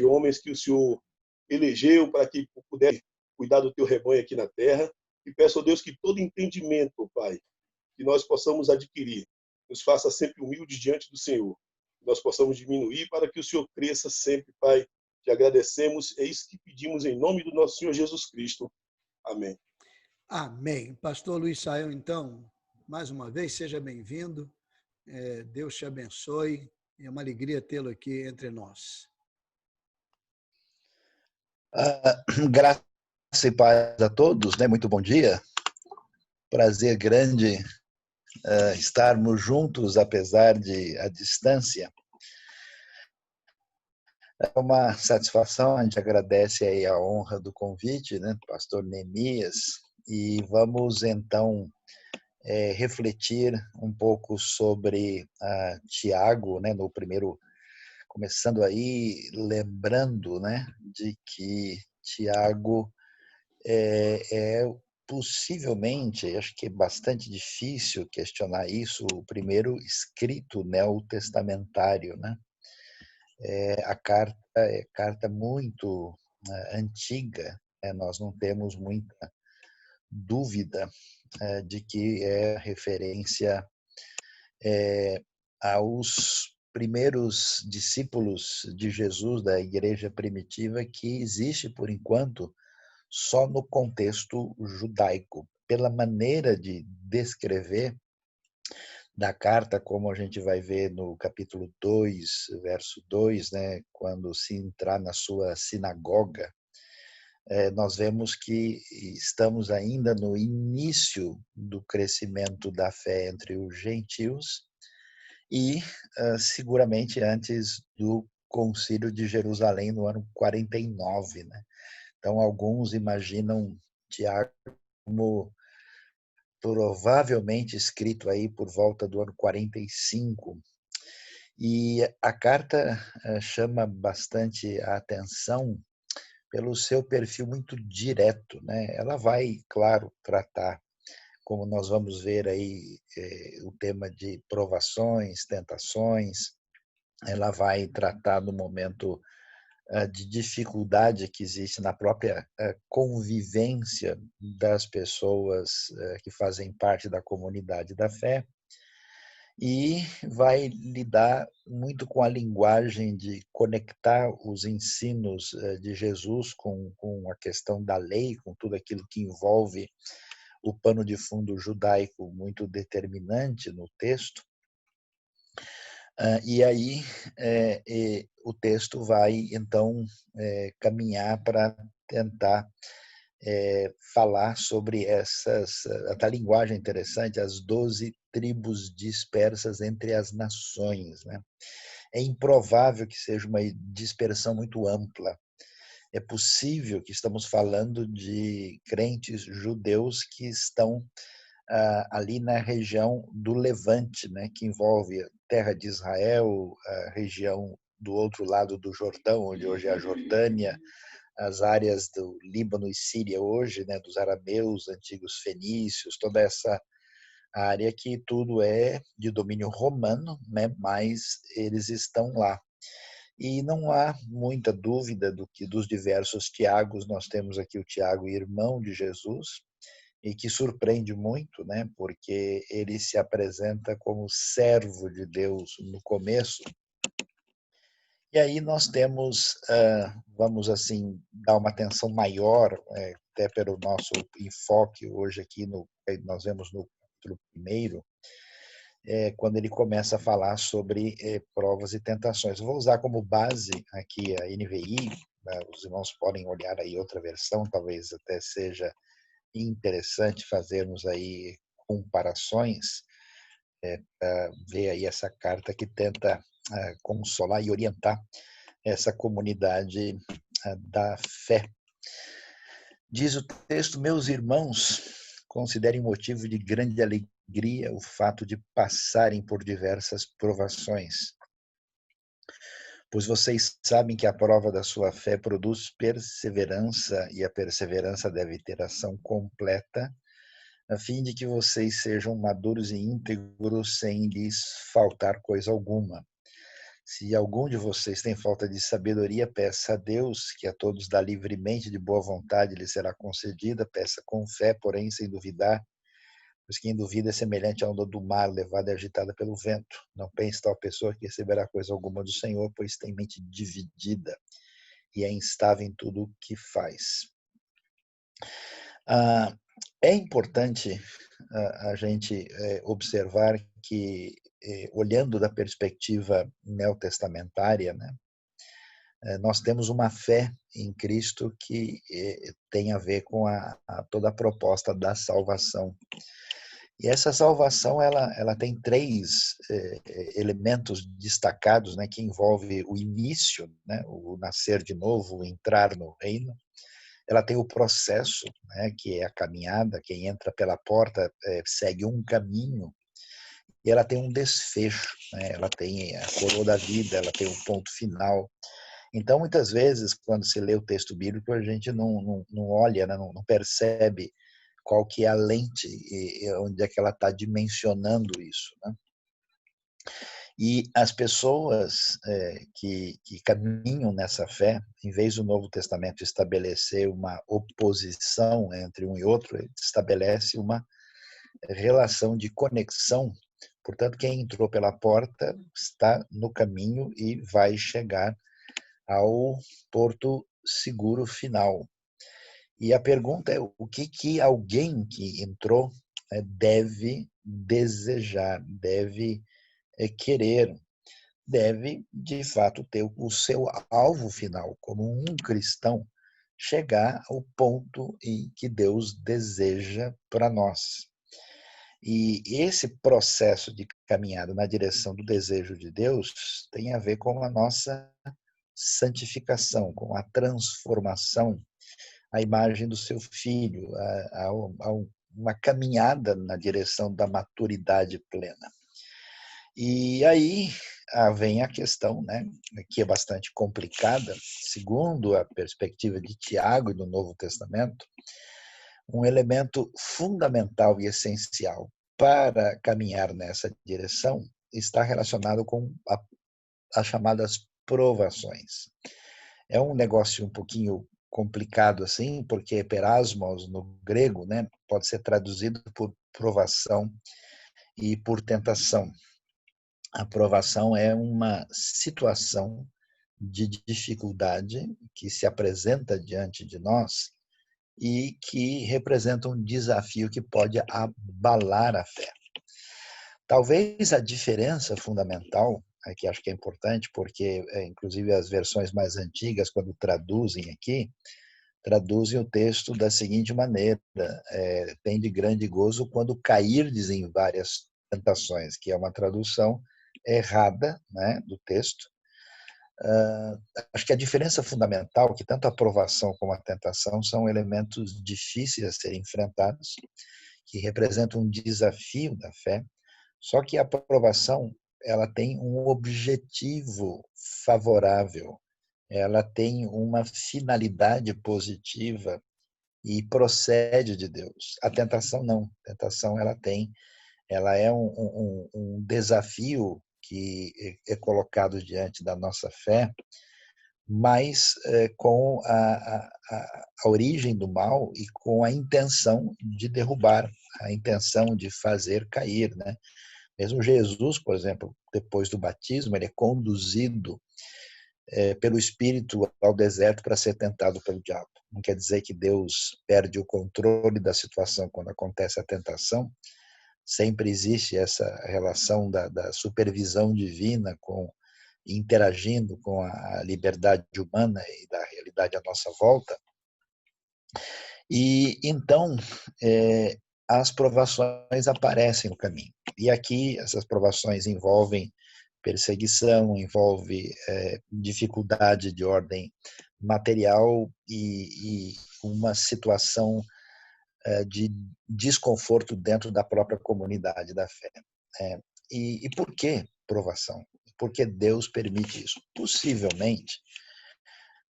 homens que o Senhor elegeu para que pudesse cuidar do teu rebanho aqui na terra. E peço a Deus que todo entendimento, Pai, que nós possamos adquirir, nos faça sempre humildes diante do Senhor. Que nós possamos diminuir para que o Senhor cresça sempre, Pai. Te agradecemos, é isso que pedimos em nome do nosso Senhor Jesus Cristo. Amém. Amém. Pastor Luiz Saião, então, mais uma vez, seja bem-vindo. Deus te abençoe. É uma alegria tê-lo aqui entre nós. Graça e paz a todos, né? Muito bom dia. Prazer grande estarmos juntos, apesar de a distância. É uma satisfação, a gente agradece aí a honra do convite, né, pastor Neemias, e vamos então refletir um pouco sobre Tiago, né, no primeiro, começando aí, lembrando, né, de que Tiago é possivelmente, acho que é bastante difícil questionar isso, o primeiro escrito neotestamentário, né? A carta é carta muito antiga, nós não temos muita dúvida de que é referência aos primeiros discípulos de Jesus da igreja primitiva, que existe, por enquanto, só no contexto judaico. Pela maneira de descrever da carta, como a gente vai ver no capítulo 2, verso 2, né, quando se entrar na sua sinagoga, nós vemos que estamos ainda no início do crescimento da fé entre os gentios e seguramente antes do Concílio de Jerusalém no ano 49, né? Então, alguns imaginam Tiago como provavelmente escrito aí por volta do ano 45. E a carta chama bastante a atenção pelo seu perfil muito direto, né? Ela vai, claro, tratar, como nós vamos ver aí, o tema de provações, tentações. Ela vai tratar do momento de dificuldade que existe na própria convivência das pessoas que fazem parte da comunidade da fé, e vai lidar muito com a linguagem de conectar os ensinos de Jesus com a questão da lei, com tudo aquilo que envolve o pano de fundo judaico muito determinante no texto. E aí o texto vai, então, caminhar para tentar falar sobre essa linguagem interessante, as 12 tribos dispersas entre as nações, né? É improvável que seja uma dispersão muito ampla. É possível que estamos falando de crentes judeus que estão ali na região do Levante, né, que envolve a terra de Israel, a região do outro lado do Jordão, onde hoje é a Jordânia, as áreas do Líbano e Síria hoje, né, dos arameus, antigos fenícios, toda essa área que tudo é de domínio romano, né, mas eles estão lá. E não há muita dúvida do que dos diversos Tiagos, nós temos aqui o Tiago, irmão de Jesus, e que surpreende muito, né, porque ele se apresenta como servo de Deus no começo. E aí nós temos, vamos assim, dar uma atenção maior, até pelo nosso enfoque hoje aqui, nós vemos no capítulo 1, quando ele começa a falar sobre provas e tentações. Eu vou usar como base aqui a NVI, né, os irmãos podem olhar aí outra versão, talvez até seja interessante fazermos aí comparações, para ver aí essa carta que tenta consolar e orientar essa comunidade da fé. Diz o texto: meus irmãos, considerem motivo de grande alegria o fato de passarem por diversas provações, pois vocês sabem que a prova da sua fé produz perseverança, e a perseverança deve ter ação completa, a fim de que vocês sejam maduros e íntegros sem lhes faltar coisa alguma. Se algum de vocês tem falta de sabedoria, peça a Deus, que a todos dá livremente, de boa vontade, lhe será concedida. Peça com fé, porém sem duvidar, pois quem duvida é semelhante à onda do mar, levada e agitada pelo vento. Não pense tal pessoa que receberá coisa alguma do Senhor, pois tem mente dividida e é instável em tudo o que faz. É importante a gente observar que, olhando da perspectiva neotestamentária, né, nós temos uma fé em Cristo que tem a ver com toda a proposta da salvação. E essa salvação ela tem três elementos destacados, né, que envolve o início, né, o nascer de novo, o entrar no reino. Ela tem o processo, né, que é a caminhada. Quem entra pela porta segue um caminho. E ela tem um desfecho, né? Ela tem a coroa da vida, ela tem o ponto final. Então, muitas vezes, quando se lê o texto bíblico, a gente não olha, né, não percebe qual que é a lente e onde é que ela está dimensionando isso, né? E as pessoas que caminham nessa fé, em vez do Novo Testamento estabelecer uma oposição entre um e outro, ele estabelece uma relação de conexão. Portanto, quem entrou pela porta está no caminho e vai chegar ao porto seguro final. E a pergunta é: o que alguém que entrou deve desejar, deve querer, deve, de fato, ter o seu alvo final, como um cristão, chegar ao ponto em que Deus deseja para nós. E esse processo de caminhada na direção do desejo de Deus tem a ver com a nossa santificação, com a transformação à imagem do seu filho, a uma caminhada na direção da maturidade plena. E aí vem a questão, né, que é bastante complicada, segundo a perspectiva de Tiago e do Novo Testamento. Um elemento fundamental e essencial para caminhar nessa direção está relacionado com as chamadas provações. É um negócio um pouquinho complicado assim, porque perasmos no grego, né, pode ser traduzido por provação e por tentação. A provação é uma situação de dificuldade que se apresenta diante de nós e que representa um desafio que pode abalar a fé. Talvez a diferença fundamental, que acho que é importante, porque inclusive as versões mais antigas, quando traduzem aqui, traduzem o texto da seguinte maneira: tem de grande gozo quando cairdes em várias tentações, que é uma tradução errada, né, do texto. Acho que a diferença fundamental é que tanto a provação como a tentação são elementos difíceis a serem enfrentados, que representam um desafio da fé. Só que a provação ela tem um objetivo favorável, ela tem uma finalidade positiva e procede de Deus. A tentação não. A tentação ela é um desafio que é colocado diante da nossa fé, mas com a origem do mal e com a intenção de derrubar, a intenção de fazer cair, né? Mesmo Jesus, por exemplo, depois do batismo, ele é conduzido pelo Espírito ao deserto para ser tentado pelo diabo. Não quer dizer que Deus perde o controle da situação quando acontece a tentação. Sempre existe essa relação da supervisão divina interagindo com a liberdade humana e da realidade à nossa volta. E então as provações aparecem no caminho. E aqui essas provações envolvem perseguição, envolve dificuldade de ordem material e uma situação de desconforto dentro da própria comunidade da fé. E por que provação? Por que Deus permite isso? Possivelmente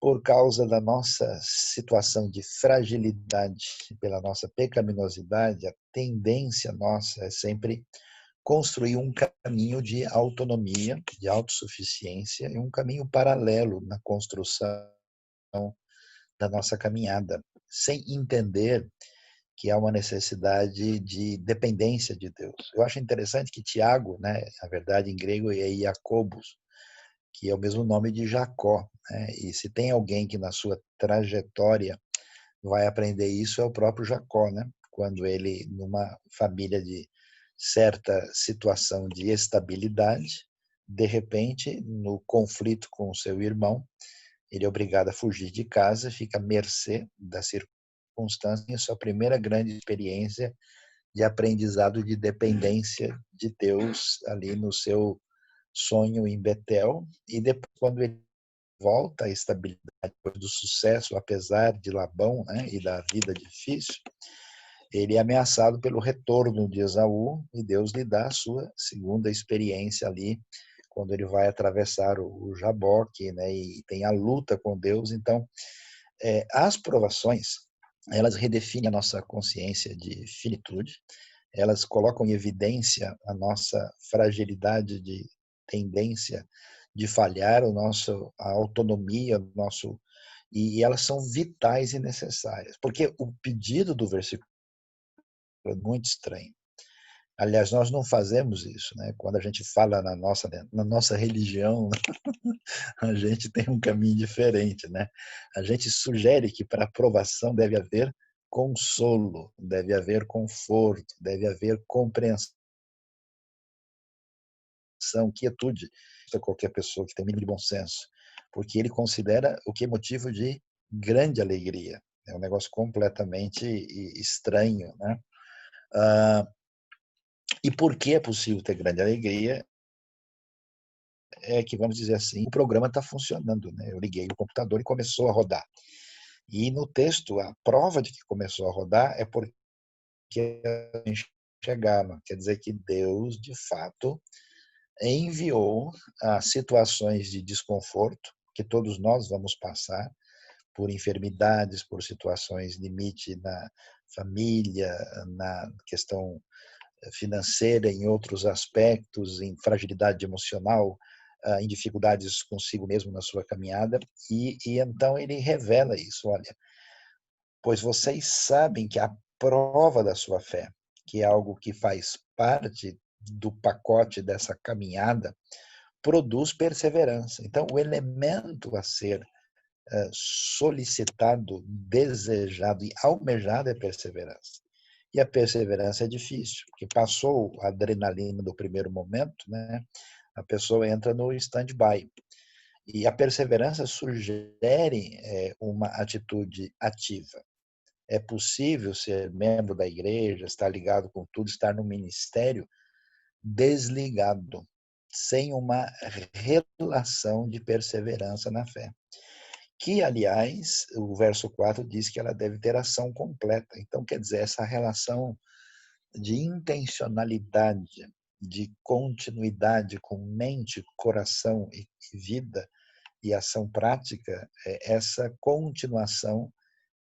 por causa da nossa situação de fragilidade, pela nossa pecaminosidade. A tendência nossa é sempre construir um caminho de autonomia, de autossuficiência e um caminho paralelo na construção da nossa caminhada, sem entender que há uma necessidade de dependência de Deus. Eu acho interessante que Tiago, né, na verdade em grego é Jacobus, que é o mesmo nome de Jacó, né? E se tem alguém que na sua trajetória vai aprender isso é o próprio Jacó, né? Quando ele, numa família de certa situação de estabilidade, de repente, no conflito com o seu irmão, ele é obrigado a fugir de casa, fica à mercê das circunstâncias, e a sua primeira grande experiência de aprendizado de dependência de Deus ali no seu sonho em Betel, e depois, quando ele volta à estabilidade depois do sucesso, apesar de Labão, né, e da vida difícil, ele é ameaçado pelo retorno de Esaú, e Deus lhe dá a sua segunda experiência ali, quando ele vai atravessar o Jaboque, né, e tem a luta com Deus. Então, as provações, elas redefinem a nossa consciência de finitude, elas colocam em evidência a nossa fragilidade de tendência de falhar, a autonomia, e elas são vitais e necessárias, porque o pedido do versículo é muito estranho. Aliás, nós não fazemos isso, né? Quando a gente fala na nossa religião, a gente tem um caminho diferente, né? A gente sugere que para aprovação deve haver consolo, deve haver conforto, deve haver compreensão, quietude para qualquer pessoa que tem mínimo de bom senso, porque ele considera o que é motivo de grande alegria. É um negócio completamente estranho, né? E por que é possível ter grande alegria? É que, vamos dizer assim, o programa está funcionando, né? Eu liguei o computador e começou a rodar. E no texto, a prova de que começou a rodar é porque chegaram. Quer dizer que Deus, de fato, enviou a situações de desconforto que todos nós vamos passar, por enfermidades, por situações limite na família, na questão financeira, em outros aspectos, em fragilidade emocional, em dificuldades consigo mesmo na sua caminhada, e então ele revela isso, olha, pois vocês sabem que a prova da sua fé, que é algo que faz parte do pacote dessa caminhada, produz perseverança. Então, o elemento a ser solicitado, desejado e almejado é perseverança. E a perseverança é difícil, porque passou a adrenalina do primeiro momento, né? A pessoa entra no stand-by. E a perseverança sugere uma atitude ativa. É possível ser membro da igreja, estar ligado com tudo, estar no ministério desligado, sem uma relação de perseverança na fé. Que, aliás, o verso 4 diz que ela deve ter ação completa. Então, quer dizer, essa relação de intencionalidade, de continuidade com mente, coração e vida e ação prática, essa continuação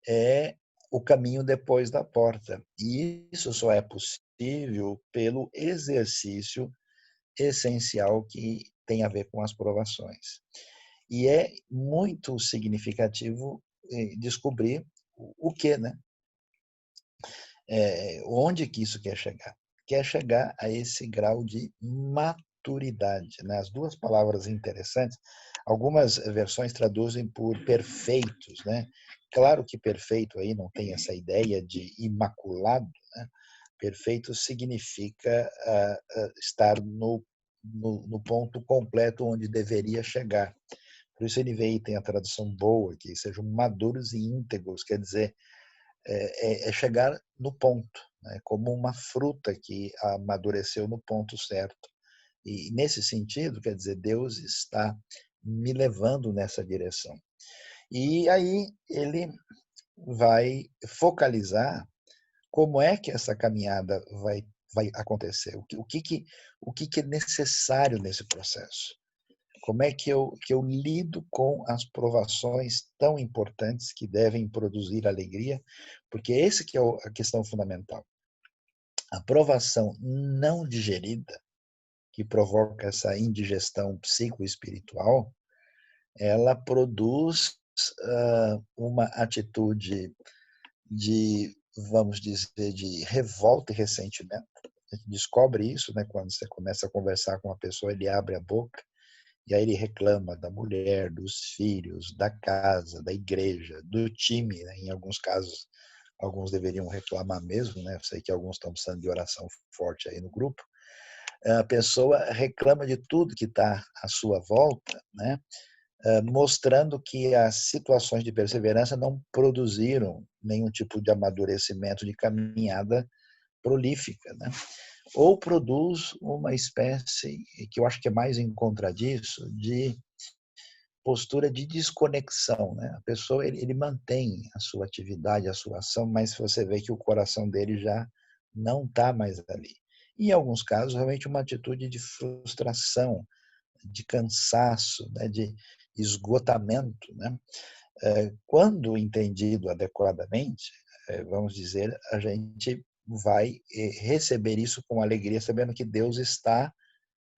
é o caminho depois da porta. E isso só é possível pelo exercício essencial que tem a ver com as provações. E é muito significativo descobrir o que, né? Onde que isso quer chegar? Quer chegar a esse grau de maturidade, né? As duas palavras interessantes, algumas versões traduzem por perfeitos, né? Claro que perfeito aí não tem essa ideia de imaculado, né? Perfeito significa estar no ponto completo onde deveria chegar. Por isso NVI tem a tradução boa, que sejam maduros e íntegros, quer dizer, é chegar no ponto, né? Como uma fruta que amadureceu no ponto certo. E nesse sentido, quer dizer, Deus está me levando nessa direção. E aí ele vai focalizar como é que essa caminhada vai acontecer, o que é necessário nesse processo. Como é que eu lido com as provações tão importantes que devem produzir alegria? Porque esse que é a questão fundamental. A provação não digerida, que provoca essa indigestão psicoespiritual, ela produz uma atitude de, vamos dizer, de revolta e ressentimento. A gente descobre isso, né, quando você começa a conversar com uma pessoa, ele abre a boca e aí ele reclama da mulher, dos filhos, da casa, da igreja, do time, né? Em alguns casos, alguns deveriam reclamar mesmo, né? Eu sei que alguns estão precisando de oração forte aí no grupo. A pessoa reclama de tudo que está à sua volta, né? Mostrando que as situações de perseverança não produziram nenhum tipo de amadurecimento de caminhada prolífica, né? Ou produz uma espécie, que eu acho que é mais em contra disso, de postura de desconexão, né? A pessoa, ele mantém a sua atividade, a sua ação, mas você vê que o coração dele já não está mais ali. E, em alguns casos, realmente uma atitude de frustração, de cansaço, né? De esgotamento, né? Quando entendido adequadamente, vamos dizer, a gente vai receber isso com alegria, sabendo que Deus está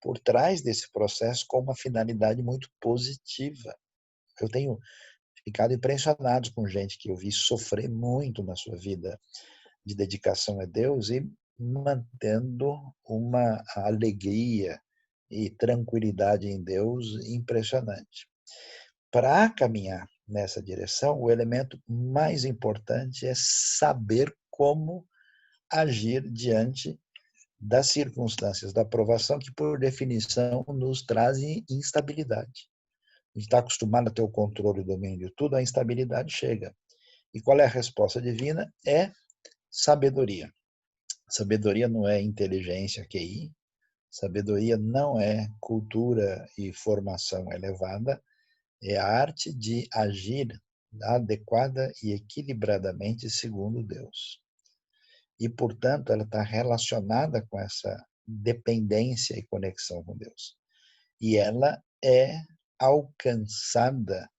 por trás desse processo com uma finalidade muito positiva. Eu tenho ficado impressionado com gente que eu vi sofrer muito na sua vida de dedicação a Deus e mantendo uma alegria e tranquilidade em Deus impressionante. Para caminhar nessa direção, o elemento mais importante é saber como agir diante das circunstâncias da aprovação que, por definição, nos trazem instabilidade. A gente está acostumado a ter o controle e o domínio de tudo, a instabilidade chega. E qual é a resposta divina? É sabedoria. Sabedoria não é inteligência, QI. Sabedoria não é cultura e formação elevada. É a arte de agir adequada e equilibradamente segundo Deus. E, portanto, ela está relacionada com essa dependência e conexão com Deus. E ela é alcançada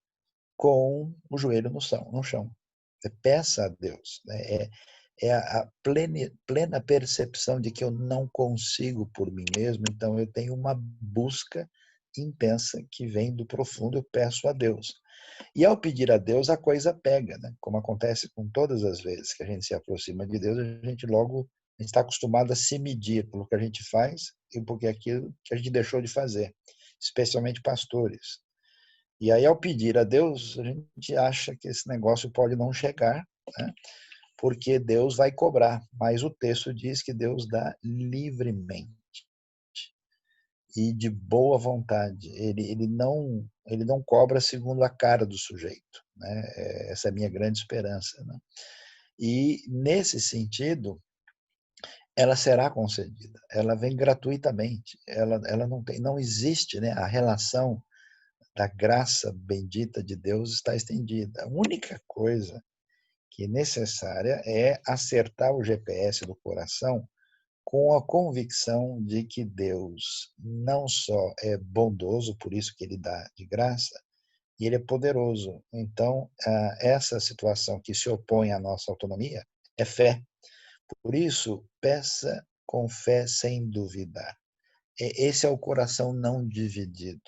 com o joelho no chão. Peça a Deus. Né? É a plena percepção de que eu não consigo por mim mesmo, então eu tenho uma busca intensa que vem do profundo, eu peço a Deus. E ao pedir a Deus, a coisa pega, né? Como acontece com todas as vezes que a gente se aproxima de Deus, a gente está acostumado a se medir pelo que a gente faz e por aquilo que a gente deixou de fazer, especialmente pastores. E aí, ao pedir a Deus, a gente acha que esse negócio pode não chegar, né? Porque Deus vai cobrar. Mas o texto diz que Deus dá livremente e de boa vontade. Ele não cobra segundo a cara do sujeito, né? Essa é a minha grande esperança, né? E, nesse sentido, ela será concedida. Ela vem gratuitamente. Ela não existe, né? A relação da graça bendita de Deus está estendida. A única coisa que é necessária é acertar o GPS do coração com a convicção de que Deus não só é bondoso, por isso que ele dá de graça, e ele é poderoso. Então, essa situação que se opõe à nossa autonomia é fé. Por isso, peça com fé sem duvidar. Esse é o coração não dividido.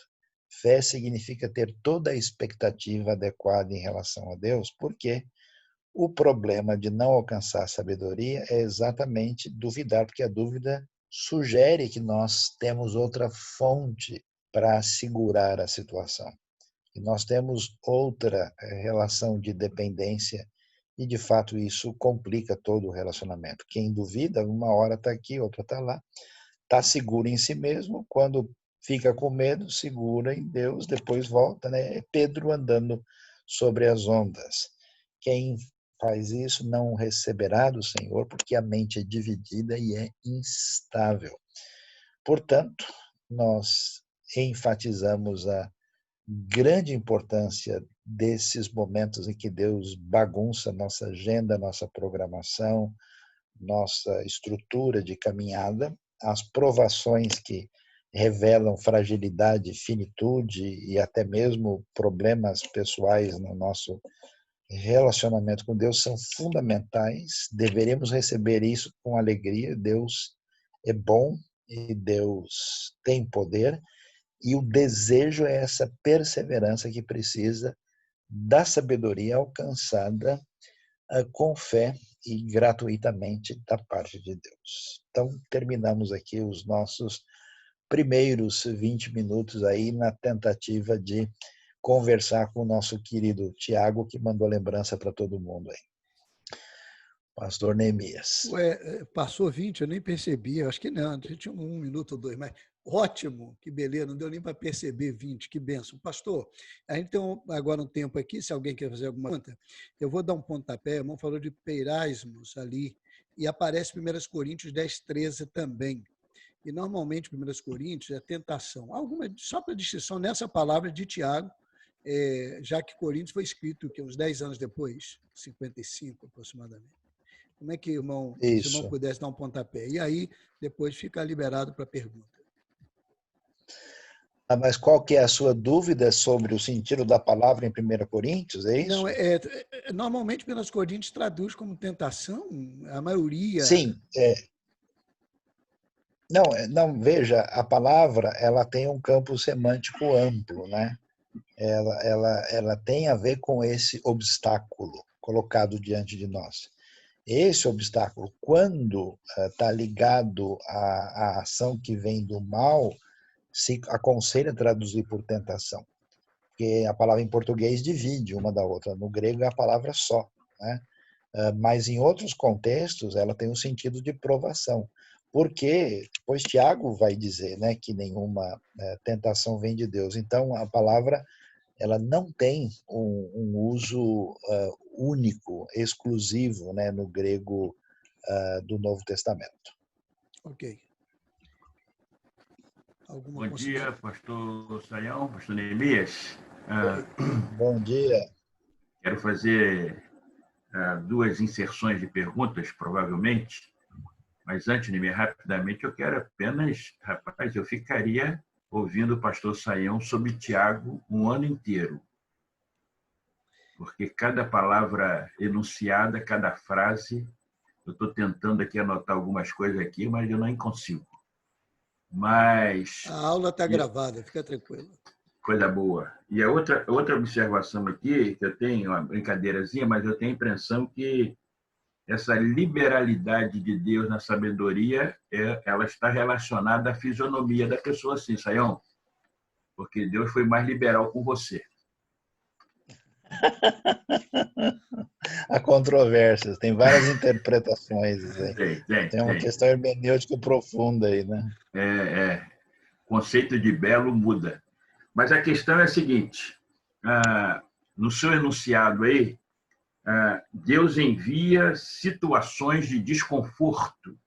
Fé significa ter toda a expectativa adequada em relação a Deus, porque o problema de não alcançar a sabedoria é exatamente duvidar, porque a dúvida sugere que nós temos outra fonte para segurar a situação. E nós temos outra relação de dependência e, de fato, isso complica todo o relacionamento. Quem duvida, uma hora está aqui, outra está lá, está seguro em si mesmo, quando fica com medo, segura em Deus, depois volta, né? É Pedro andando sobre as ondas. Quem faz isso não receberá do Senhor, porque a mente é dividida e é instável. Portanto, nós enfatizamos a grande importância desses momentos em que Deus bagunça nossa agenda, nossa programação, nossa estrutura de caminhada, as provações que revelam fragilidade, finitude e até mesmo problemas pessoais no nosso relacionamento com Deus são fundamentais, deveremos receber isso com alegria. Deus é bom e Deus tem poder, e o desejo é essa perseverança que precisa da sabedoria alcançada com fé e gratuitamente da parte de Deus. Então, terminamos aqui os nossos primeiros 20 minutos aí na tentativa de conversar com o nosso querido Tiago, que mandou lembrança para todo mundo aí. Pastor Neemias. Ué, passou 20, eu nem percebi, eu acho que não, tinha 1 minuto ou 2, mas ótimo, que beleza, não deu nem para perceber 20, que benção. Pastor, a gente tem agora um tempo aqui, se alguém quer fazer alguma pergunta, eu vou dar um pontapé, o irmão falou de peirasmos ali, e aparece 1 Coríntios 10:13 também. E normalmente 1 Coríntios é tentação. Alguma, só para distinção nessa palavra de Tiago, já que Coríntios foi escrito que uns 10 anos depois, 55 aproximadamente. Como é que, irmão, se o irmão pudesse dar um pontapé? E aí, depois fica liberado para a pergunta. Mas qual que é a sua dúvida sobre o sentido da palavra em 1 Coríntios, é isso? Não, normalmente 1 Coríntios traduz como tentação, a maioria... Sim. Não, veja, a palavra ela tem um campo semântico amplo, né? Ela tem a ver com esse obstáculo colocado diante de nós. Esse obstáculo, quando está ligado à ação que vem do mal, se aconselha traduzir por tentação, porque a palavra em português divide uma da outra, no grego é a palavra só, né? Mas em outros contextos ela tem um sentido de provação, porque depois Tiago vai dizer, né, que nenhuma tentação vem de Deus. Então a palavra ela não tem um uso único, exclusivo, né, no grego do Novo Testamento. Ok. Bom dia, pastor Sayão, pastor Neemias. Bom dia. Quero fazer 2 inserções de perguntas, provavelmente, mas antes, Neemias, rapidamente, eu quero apenas, rapaz, eu ficaria ouvindo o pastor Sayão sobre Tiago um ano inteiro, porque cada palavra enunciada, cada frase, eu estou tentando aqui anotar algumas coisas aqui, mas eu não consigo. Mas a aula está gravada, fica tranquilo. Coisa boa. E a outra observação aqui, que eu tenho, uma brincadeirazinha, mas eu tenho a impressão que essa liberalidade de Deus na sabedoria, ela está relacionada à fisionomia da pessoa, sim, Sayão, porque Deus foi mais liberal com você. Há controvérsias, tem várias interpretações. Tem uma questão hermenêutica profunda aí, né? Conceito de belo muda. Mas a questão é a seguinte, no seu enunciado aí, Deus envia situações de desconforto.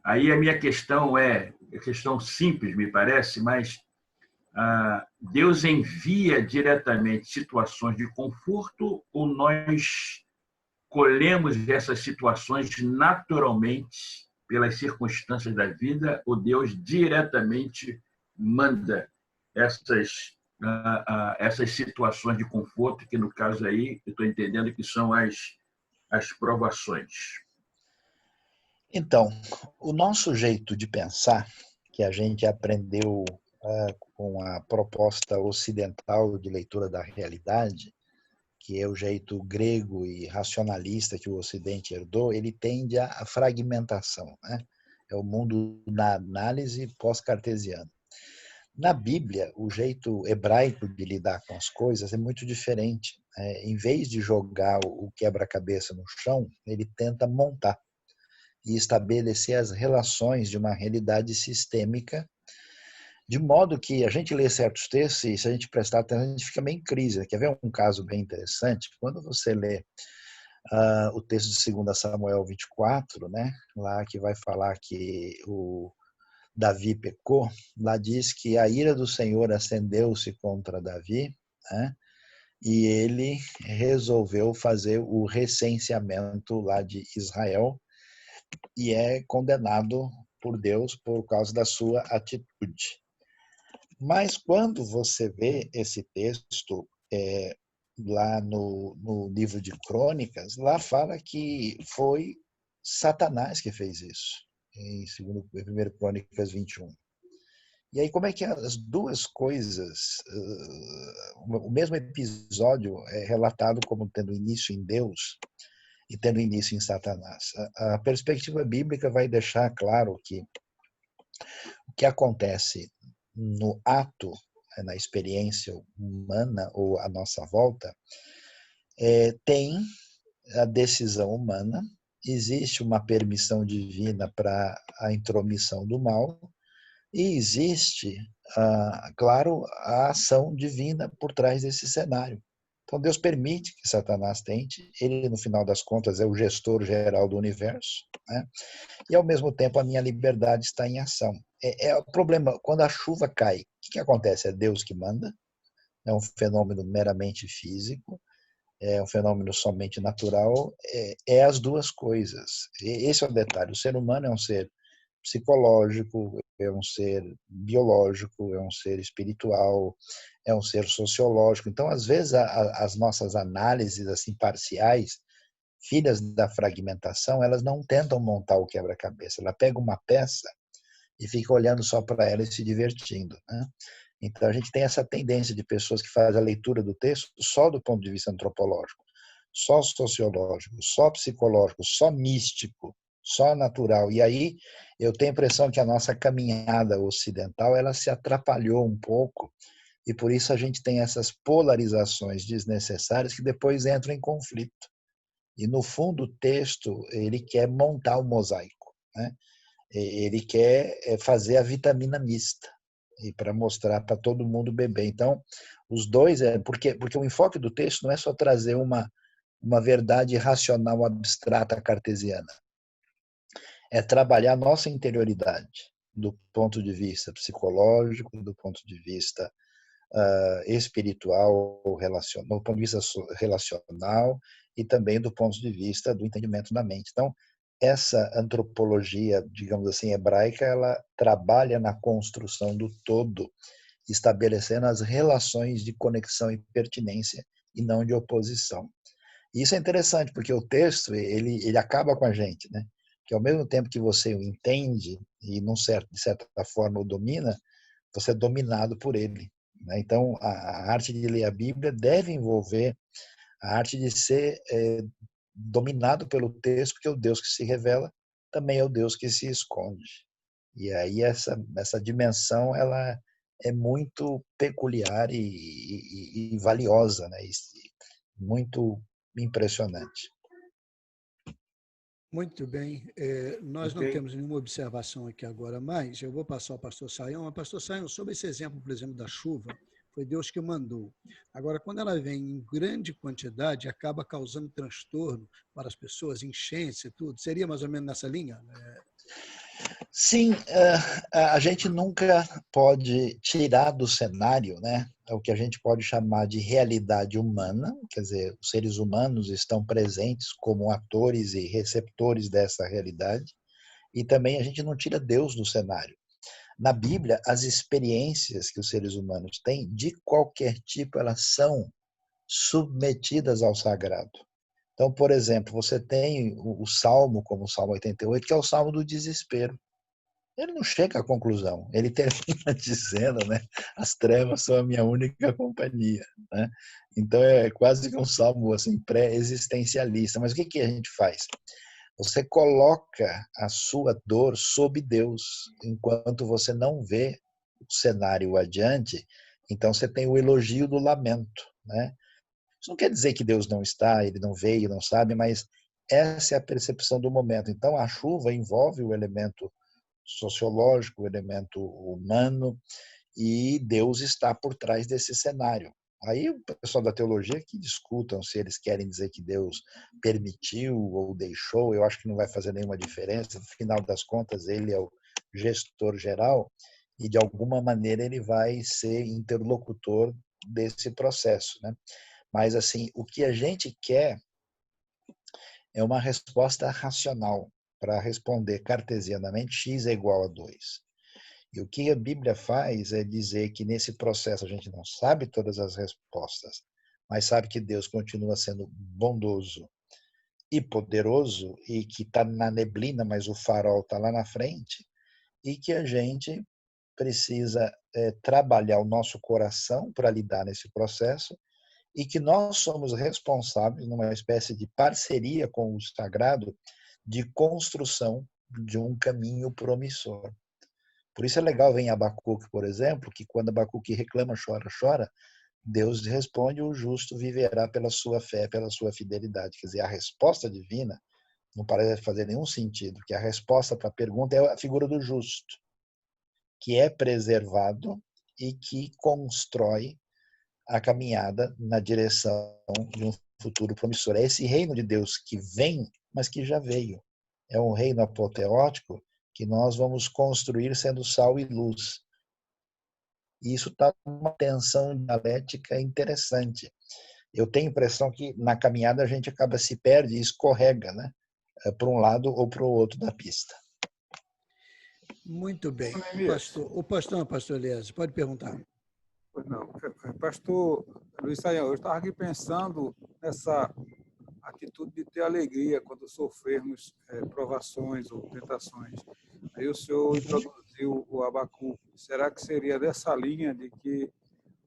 Aí a minha questão é questão simples, me parece, mas Deus envia diretamente situações de conforto ou nós colhemos essas situações naturalmente pelas circunstâncias da vida ou Deus diretamente manda essas situações de conforto, que no caso aí eu estou entendendo que são as provações. Então, o nosso jeito de pensar, que a gente aprendeu com a proposta ocidental de leitura da realidade, que é o jeito grego e racionalista que o Ocidente herdou, ele tende à fragmentação, né? É o mundo da análise pós-cartesiana. Na Bíblia, o jeito hebraico de lidar com as coisas é muito diferente. Em vez de jogar o quebra-cabeça no chão, ele tenta montar e estabelecer as relações de uma realidade sistêmica, de modo que a gente lê certos textos e, se a gente prestar atenção, a gente fica meio em crise. Quer ver um caso bem interessante? Quando você lê o texto de 2 Samuel 24, né, lá que vai falar que o Davi pecou, lá diz que a ira do Senhor acendeu-se contra Davi, né, e ele resolveu fazer o recenseamento lá de Israel e é condenado por Deus por causa da sua atitude. Mas quando você vê esse texto lá no livro de Crônicas, lá fala que foi Satanás que fez isso, em 1 Crônicas 21. E aí, como é que as duas coisas, o mesmo episódio é relatado como tendo início em Deus e tendo início em Satanás? A perspectiva bíblica vai deixar claro que o que acontece no ato, na experiência humana ou à nossa volta, tem a decisão humana, existe uma permissão divina para a intromissão do mal, e existe, claro, a ação divina por trás desse cenário. Então, Deus permite que Satanás tente, ele, no final das contas, é o gestor geral do universo, né? E, ao mesmo tempo, a minha liberdade está em ação. O problema, quando a chuva cai, o que acontece? É Deus que manda, é um fenômeno meramente físico, é um fenômeno somente natural, é as duas coisas. Esse é o detalhe. O ser humano é um ser psicológico, é um ser biológico, é um ser espiritual, é um ser sociológico. Então, às vezes, as nossas análises assim parciais, filhas da fragmentação, elas não tentam montar o quebra-cabeça. Ela pega uma peça e fica olhando só para ela e se divertindo, né? Então, a gente tem essa tendência de pessoas que fazem a leitura do texto só do ponto de vista antropológico, só sociológico, só psicológico, só místico, só natural. E aí eu tenho a impressão que a nossa caminhada ocidental ela se atrapalhou um pouco e por isso a gente tem essas polarizações desnecessárias que depois entram em conflito. E no fundo o texto ele quer montar o mosaico, né? Ele quer fazer a vitamina mista e para mostrar para todo mundo beber. Então os dois porque o enfoque do texto não é só trazer uma verdade racional abstrata cartesiana. É trabalhar a nossa interioridade do ponto de vista psicológico, do ponto de vista espiritual, do ponto de vista relacional e também do ponto de vista do entendimento da mente. Então, essa antropologia, digamos assim, hebraica, ela trabalha na construção do todo, estabelecendo as relações de conexão e pertinência e não de oposição. E isso é interessante, porque o texto ele acaba com a gente, né? Que ao mesmo tempo que você o entende e, de certa forma, o domina, você é dominado por ele, né? Então, a arte de ler a Bíblia deve envolver a arte de ser dominado pelo texto, porque o Deus que se revela também é o Deus que se esconde. E aí essa dimensão ela é muito peculiar e valiosa, né? E muito impressionante. Muito bem. Nós não temos nenhuma observação aqui agora mais. Eu vou passar ao pastor Sayão. Mas, pastor Sayão, sobre esse exemplo, por exemplo, da chuva, foi Deus que mandou. Agora, quando ela vem em grande quantidade, acaba causando transtorno para as pessoas, enchentes e tudo. Seria mais ou menos nessa linha? Sim, a gente nunca pode tirar do cenário, né, o que a gente pode chamar de realidade humana, quer dizer, os seres humanos estão presentes como atores e receptores dessa realidade, e também a gente não tira Deus do cenário. Na Bíblia, as experiências que os seres humanos têm, de qualquer tipo, elas são submetidas ao sagrado. Então, por exemplo, você tem o Salmo, como o Salmo 88, que é o Salmo do desespero. Ele não chega à conclusão, ele termina dizendo, né, as trevas são a minha única companhia, né? Então é quase que um salmo assim pré-existencialista. Mas o que a gente faz? Você coloca a sua dor sob Deus, enquanto você não vê o cenário adiante, então você tem o elogio do lamento, né? Isso não quer dizer que Deus não está, ele não veio, não sabe, mas essa é a percepção do momento. Então a chuva envolve o elemento sociológico, o elemento humano, e Deus está por trás desse cenário. Aí o pessoal da teologia que discutam se eles querem dizer que Deus permitiu ou deixou, eu acho que não vai fazer nenhuma diferença, no final das contas ele é o gestor geral e de alguma maneira ele vai ser interlocutor desse processo, né? Mas assim, o que a gente quer é uma resposta racional para responder cartesianamente x é igual a 2. E o que a Bíblia faz é dizer que nesse processo a gente não sabe todas as respostas, mas sabe que Deus continua sendo bondoso e poderoso e que está na neblina, mas o farol está lá na frente, e que a gente precisa trabalhar o nosso coração para lidar nesse processo e que nós somos responsáveis, numa espécie de parceria com o sagrado, de construção de um caminho promissor. Por isso é legal ver em Abacuque, por exemplo, que quando Abacuque reclama, chora, chora, Deus responde: o justo viverá pela sua fé, pela sua fidelidade. Quer dizer, a resposta divina não parece fazer nenhum sentido, porque a resposta para a pergunta é a figura do justo, que é preservado e que constrói a caminhada na direção de um futuro promissor. É esse reino de Deus que vem, mas que já veio. É um reino apoteótico que nós vamos construir sendo sal e luz. E isso está numa tensão dialética interessante. Eu tenho a impressão que na caminhada a gente acaba se perde e escorrega, né? Para um lado ou para o outro da pista. Muito bem. Pastor Elias, pode perguntar. Não, pastor Luiz Saião, eu estava aqui pensando nessa atitude de ter alegria quando sofrermos provações ou tentações. Aí o senhor introduziu o Abacuque. Será que seria dessa linha de que,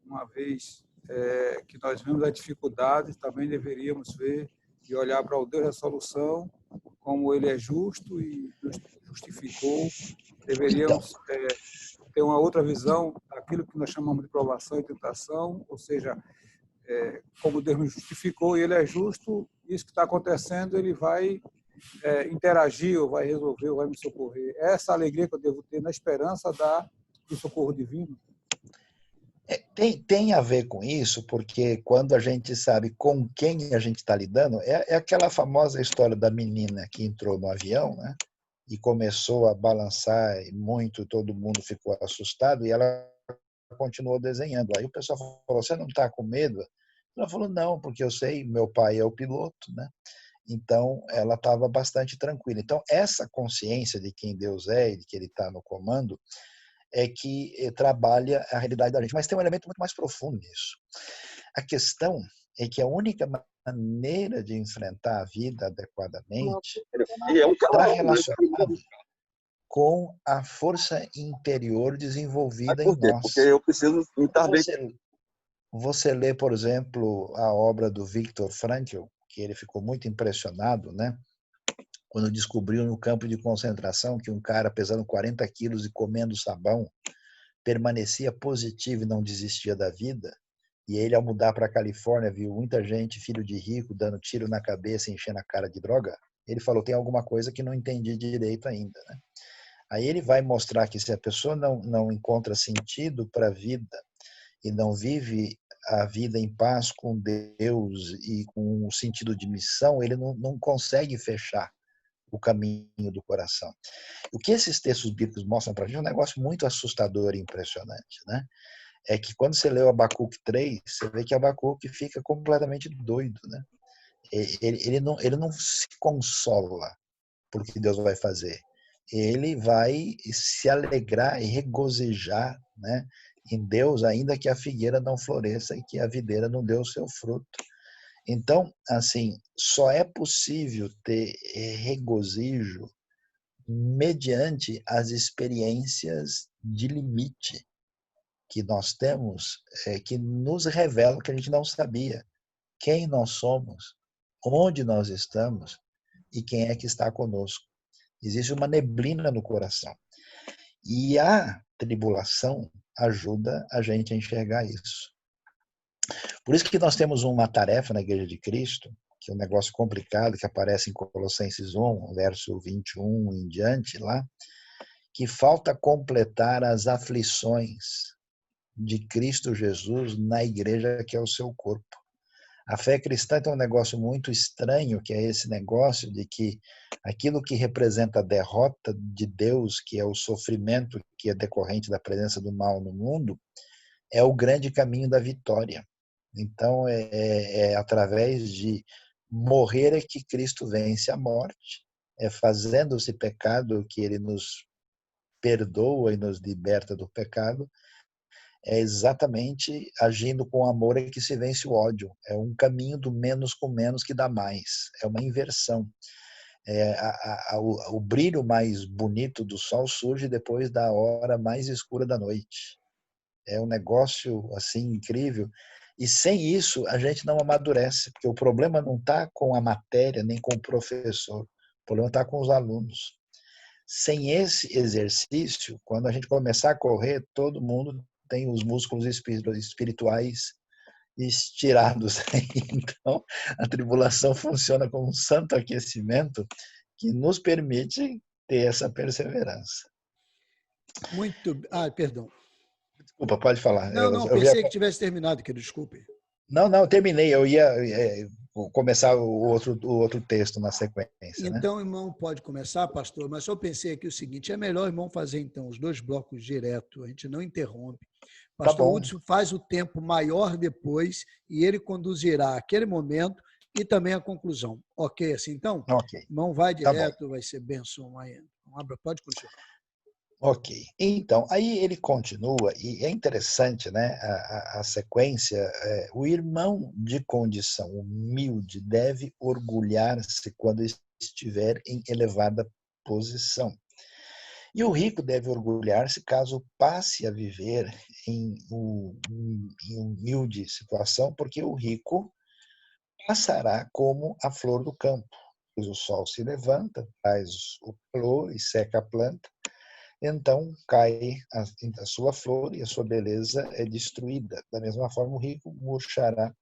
uma vez que nós vemos a dificuldade, também deveríamos ver e olhar para o Deus da solução, como ele é justo e justificou? Deveríamos ter uma outra visão daquilo que nós chamamos de provação e tentação, ou seja, como Deus me justificou e ele é justo, isso que está acontecendo, ele vai interagir, ou vai resolver, ou vai me socorrer. É essa alegria que eu devo ter na esperança do socorro divino? Tem a ver com isso, porque quando a gente sabe com quem a gente está lidando, é aquela famosa história da menina que entrou no avião, né? E começou a balançar muito, todo mundo ficou assustado e ela continuou desenhando. Aí o pessoal falou: você não está com medo? Ela falou: não, porque eu sei, meu pai é o piloto, né? Então ela estava bastante tranquila. Então essa consciência de quem Deus é e de que ele está no comando é que trabalha a realidade da gente. Mas tem um elemento muito mais profundo nisso. A questão é que a única maneira de enfrentar a vida adequadamente está relacionada com a força interior desenvolvida em nós. Porque eu preciso estar bem. Você lê, por exemplo, a obra do Viktor Frankl, que ele ficou muito impressionado, né? Quando descobriu no campo de concentração que um cara pesando 40 quilos e comendo sabão permanecia positivo e não desistia da vida. E ele, ao mudar para a Califórnia, viu muita gente, filho de rico, dando tiro na cabeça e enchendo a cara de droga. Ele falou: tem alguma coisa que não entendi direito ainda, né? Aí ele vai mostrar que se a pessoa não encontra sentido para a vida e não vive a vida em paz com Deus e com o sentido de missão, ele não consegue fechar o caminho do coração. O que esses textos bíblicos mostram para a gente é um negócio muito assustador e impressionante, né? É que quando você lê o Abacuque 3, você vê que Abacuque fica completamente doido, né? Ele não se consola por que Deus vai fazer. Ele vai se alegrar e regozijar, né, em Deus, ainda que a figueira não floresça e que a videira não dê o seu fruto. Então, assim, só é possível ter regozijo mediante as experiências de limite que nós temos, que nos revelam que a gente não sabia quem nós somos, onde nós estamos e quem é que está conosco. Existe uma neblina no coração. E a tribulação ajuda a gente a enxergar isso. Por isso que nós temos uma tarefa na Igreja de Cristo, que é um negócio complicado, que aparece em Colossenses 1, verso 21 em diante, lá, que falta completar as aflições de Cristo Jesus na igreja, que é o seu corpo. A fé cristã tem um negócio muito estranho, que é esse negócio de que aquilo que representa a derrota de Deus, que é o sofrimento que é decorrente da presença do mal no mundo, é o grande caminho da vitória. Então, é através de morrer é que Cristo vence a morte, é fazendo esse pecado que ele nos perdoa e nos liberta do pecado, é exatamente agindo com amor é que se vence o ódio. É um caminho do menos com menos que dá mais. É uma inversão. O brilho mais bonito do sol surge depois da hora mais escura da noite. É um negócio assim incrível. E sem isso a gente não amadurece, porque o problema não está com a matéria nem com o professor. O problema está com os alunos. Sem esse exercício, quando a gente começar a correr, todo mundo tem os músculos espirituais estirados. Então, a tribulação funciona como um santo aquecimento que nos permite ter essa perseverança. Muito. Ah, perdão. Desculpa, pode falar. Não, pensei que tivesse terminado, que desculpe. Não, eu terminei. Eu ia começar o outro texto na sequência. Então, o irmão pode começar, pastor, mas só pensei aqui o seguinte, é melhor o irmão fazer, então, os 2 blocos direto, a gente não interrompe. Pastor Hudson faz o tempo maior depois e ele conduzirá aquele momento e também a conclusão. Ok, assim, então? Ok. Não vai direto, vai ser bênção. Pode continuar. Ok. Então, aí ele continua, e é interessante, né, a sequência. O irmão de condição humilde deve orgulhar-se quando estiver em elevada posição. E o rico deve orgulhar-se caso passe a viver em humilde situação, porque o rico passará como a flor do campo, pois o sol se levanta, traz o calor e seca a planta, então cai a sua flor e a sua beleza é destruída. Da mesma forma, o rico murchará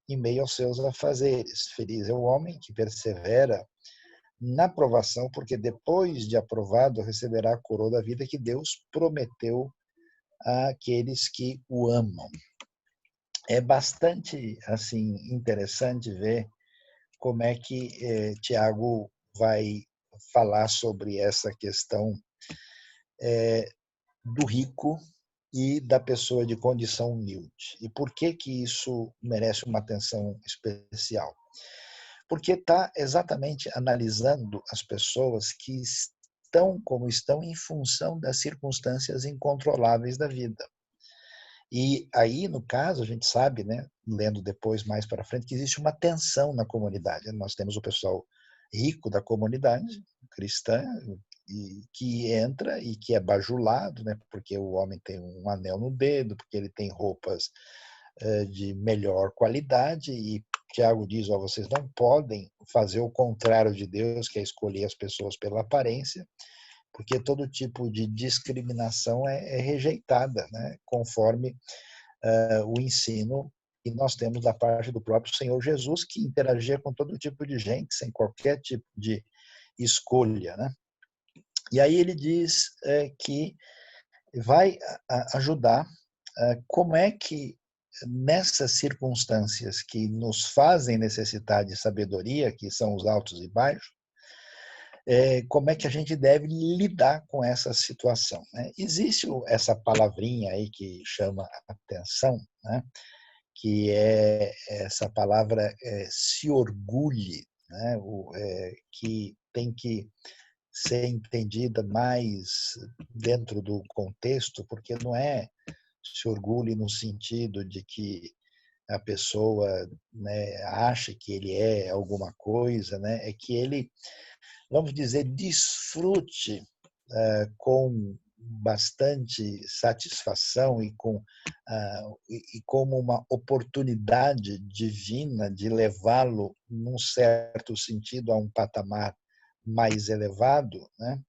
em meio aos seus afazeres. Feliz é o homem que persevera na provação, porque depois de aprovado receberá a coroa da vida que Deus prometeu àqueles que o amam. É bastante assim interessante ver como é que Tiago vai falar sobre essa questão do rico e da pessoa de condição humilde. E por que que isso merece uma atenção especial? Porque está exatamente analisando as pessoas que estão como estão em função das circunstâncias incontroláveis da vida. E aí, no caso, a gente sabe, né, lendo depois mais para frente, que existe uma tensão na comunidade. Nós temos o pessoal rico da comunidade cristã e que entra e que é bajulado, né, porque o homem tem um anel no dedo, porque ele tem roupas de melhor qualidade, e Tiago diz, vocês não podem fazer o contrário de Deus, que é escolher as pessoas pela aparência, porque todo tipo de discriminação é rejeitada, né, conforme o ensino que nós temos da parte do próprio Senhor Jesus, que interagia com todo tipo de gente, sem qualquer tipo de escolha, né? E aí ele diz que vai ajudar como é que nessas circunstâncias que nos fazem necessitar de sabedoria, que são os altos e baixos, como é que a gente deve lidar com essa situação, né? Existe essa palavrinha aí que chama atenção, né? Que é essa palavra se orgulhe, né? Que tem que ser entendida mais dentro do contexto, porque não é se orgulhe no sentido de que a pessoa, né, acha que ele é alguma coisa, né? É que ele, vamos dizer, desfrute com bastante satisfação e como uma oportunidade divina de levá-lo, num certo sentido, a um patamar mais elevado, né?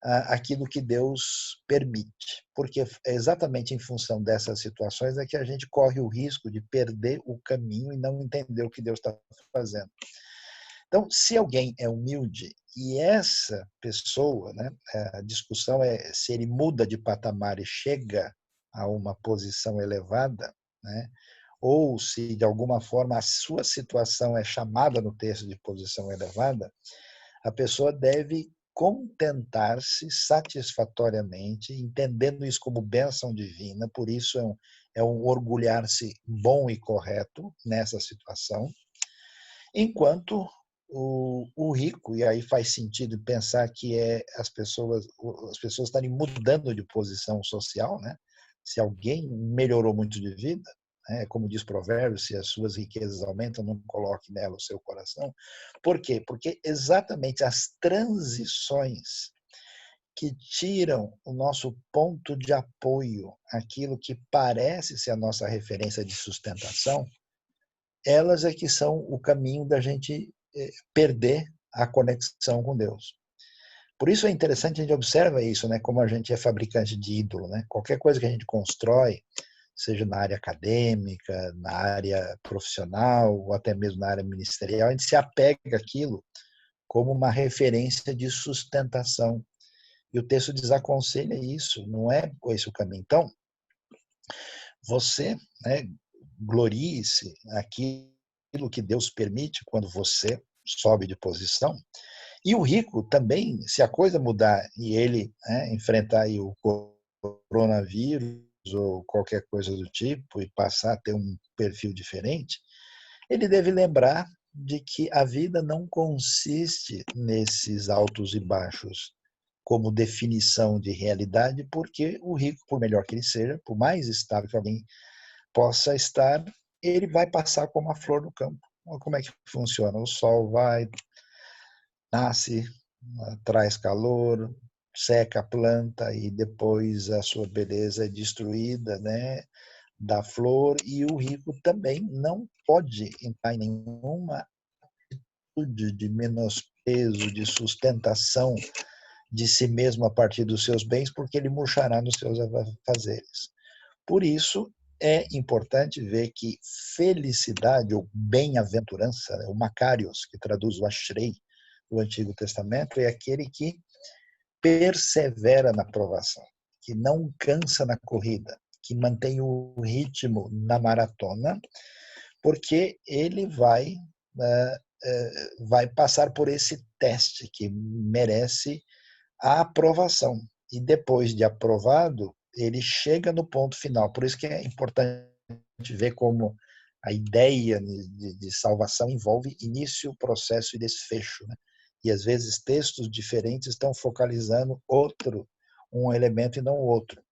Aquilo que Deus permite, porque é exatamente em função dessas situações é que a gente corre o risco de perder o caminho e não entender o que Deus está fazendo. Então, se alguém é humilde e essa pessoa, né, a discussão é se ele muda de patamar e chega a uma posição elevada, né, ou se de alguma forma a sua situação é chamada no texto de posição elevada, a pessoa deve contentar-se satisfatoriamente, entendendo isso como bênção divina, por isso é um orgulhar-se bom e correto nessa situação, enquanto o rico, e aí faz sentido pensar que as pessoas estarem mudando de posição social, né? Se alguém melhorou muito de vida, como diz Provérbios, se as suas riquezas aumentam, não coloque nela o seu coração. Por quê? Porque exatamente as transições que tiram o nosso ponto de apoio, aquilo que parece ser a nossa referência de sustentação, elas é que são o caminho da gente perder a conexão com Deus. Por isso é interessante, a gente observa isso, né? Como a gente é fabricante de ídolo, né? Qualquer coisa que a gente constrói, seja na área acadêmica, na área profissional, ou até mesmo na área ministerial, a gente se apega àquilo como uma referência de sustentação. E o texto desaconselha isso, não é esse o caminho. Então, você, né, glorie-se aquilo que Deus permite quando você sobe de posição. E o rico também, se a coisa mudar e ele enfrentar aí o coronavírus ou qualquer coisa do tipo e passar a ter um perfil diferente, ele deve lembrar de que a vida não consiste nesses altos e baixos como definição de realidade, porque o rico, por melhor que ele seja, por mais estável que alguém possa estar, ele vai passar como a flor no campo. Como é que funciona? O sol vai, nasce, traz calor, seca a planta e depois a sua beleza é destruída, né, da flor. E o rico também não pode entrar em nenhuma atitude de menosprezo, de sustentação de si mesmo a partir dos seus bens, porque ele murchará nos seus afazeres. Por isso, é importante ver que felicidade ou bem-aventurança, o Macarios, que traduz o Ashrei do Antigo Testamento, é aquele que persevera na provação, que não cansa na corrida, que mantém o ritmo na maratona, porque ele vai passar por esse teste que merece a aprovação. E depois de aprovado, ele chega no ponto final. Por isso que é importante ver como a ideia de salvação envolve início, processo e desfecho, né? E às vezes textos diferentes estão focalizando um elemento e não o outro.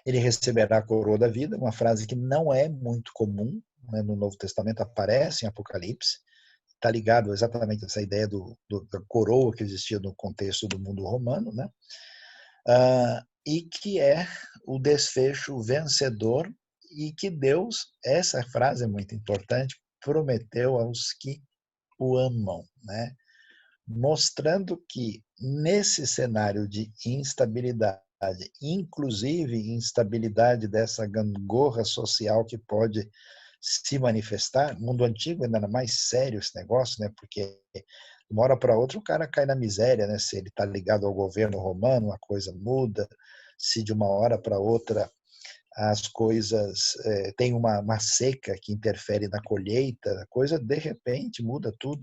Ele receberá a coroa da vida, uma frase que não é muito comum, né? No Novo Testamento aparece em Apocalipse, está ligado exatamente a essa ideia da coroa que existia no contexto do mundo romano, né? E que é o desfecho vencedor e que Deus, essa frase é muito importante, prometeu aos que o amam, né? Mostrando que nesse cenário de instabilidade, inclusive instabilidade dessa gangorra social que pode se manifestar, no mundo antigo ainda era mais sério esse negócio, né? Porque de uma hora para outra o cara cai na miséria, né? Se ele está ligado ao governo romano, a coisa muda. Se de uma hora para outra as coisas tem uma seca que interfere na colheita, a coisa de repente muda tudo.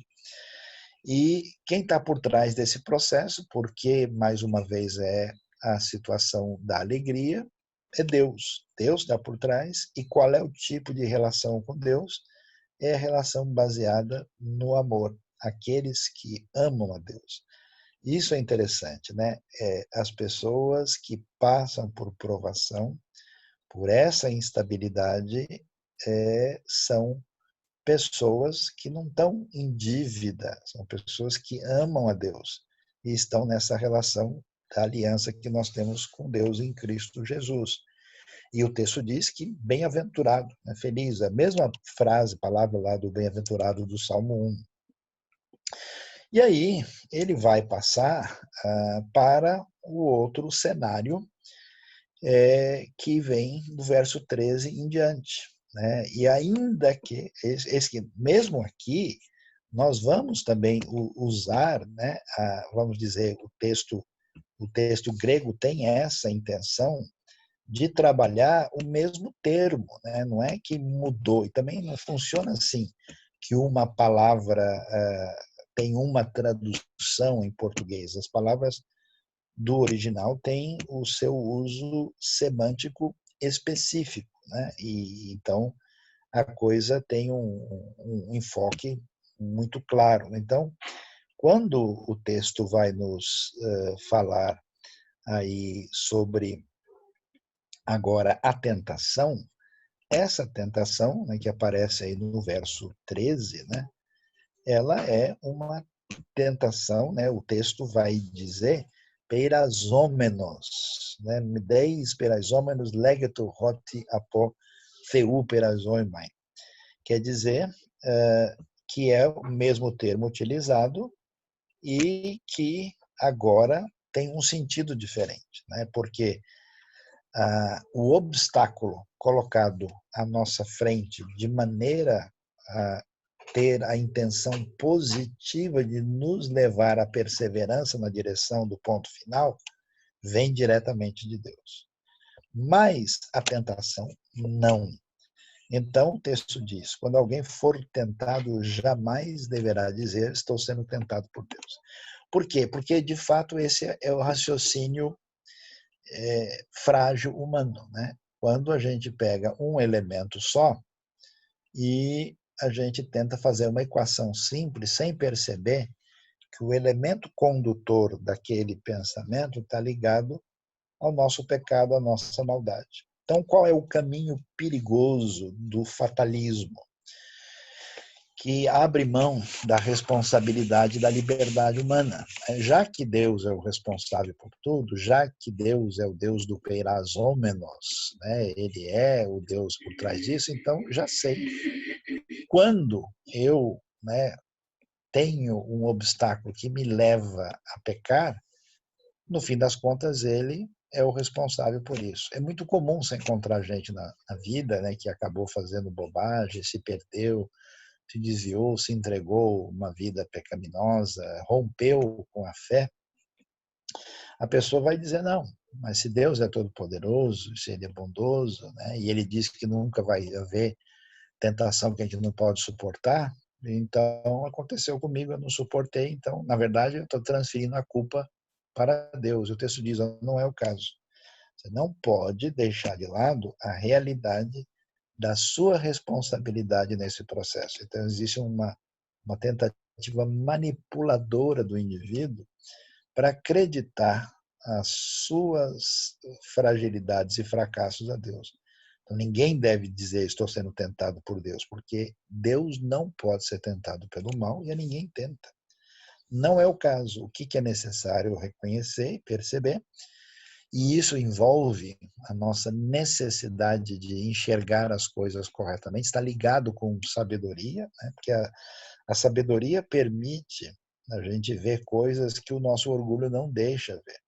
E quem está por trás desse processo, porque mais uma vez é a situação da alegria, é Deus. Deus está por trás. E qual é o tipo de relação com Deus? É a relação baseada no amor. Aqueles que amam a Deus. Isso é interessante, né? As pessoas que passam por provação, por essa instabilidade, são pessoas que não estão em dívida, são pessoas que amam a Deus e estão nessa relação da aliança que nós temos com Deus em Cristo Jesus. E o texto diz que bem-aventurado, né, feliz, a mesma frase, palavra lá do bem-aventurado do Salmo 1. E aí ele vai passar para o outro cenário que vem do verso 13 em diante. Né? E ainda que, mesmo aqui, nós vamos também usar, né, vamos dizer, o texto grego tem essa intenção de trabalhar o mesmo termo, né? Não é que mudou, e também não funciona assim, que uma palavra tem uma tradução em português. As palavras do original têm o seu uso semântico específico, né? E então a coisa tem um enfoque muito claro. Então, quando o texto vai nos falar aí sobre Agora, a tentação, essa tentação, né, que aparece aí no verso 13, né, ela é uma tentação, né, o texto vai dizer, perazômenos, né, deis perazômenos legetur hoti apo theu perazomai. Quer dizer, que é o mesmo termo utilizado e que agora tem um sentido diferente, né? Porque o obstáculo colocado à nossa frente de maneira a ter a intenção positiva de nos levar à perseverança na direção do ponto final vem diretamente de Deus. Mas a tentação não. Então, o texto diz, quando alguém for tentado, jamais deverá dizer, estou sendo tentado por Deus. Por quê? Porque, de fato, esse é o raciocínio frágil humano, né? Quando a gente pega um elemento só e a gente tenta fazer uma equação simples, sem perceber que o elemento condutor daquele pensamento está ligado ao nosso pecado, à nossa maldade. Então, qual é o caminho perigoso do fatalismo? Que abre mão da responsabilidade da liberdade humana. Já que Deus é o responsável por tudo, já que Deus é o Deus do perazômenos, né? Ele é o Deus por trás disso, então já sei. Quando eu, né, tenho um obstáculo que me leva a pecar, no fim das contas, ele é o responsável por isso. É muito comum você encontrar gente na vida, né, que acabou fazendo bobagem, se perdeu, se desviou, se entregou uma vida pecaminosa, rompeu com a fé. A pessoa vai dizer, não, mas se Deus é todo-poderoso, se Ele é bondoso, né, e Ele diz que nunca vai haver tentação que a gente não pode suportar, então aconteceu comigo, eu não suportei, então, na verdade, eu estou transferindo a culpa para Deus. O texto diz, não é o caso. Você não pode deixar de lado a realidade da sua responsabilidade nesse processo. Então, existe uma tentativa manipuladora do indivíduo para acreditar as suas fragilidades e fracassos a Deus. Então, ninguém deve dizer estou sendo tentado por Deus, porque Deus não pode ser tentado pelo mal e a ninguém tenta. Não é o caso. O que é necessário reconhecer e perceber, e isso envolve a nossa necessidade de enxergar as coisas corretamente, está ligado com sabedoria, né? Porque a sabedoria permite a gente ver coisas que o nosso orgulho não deixa ver.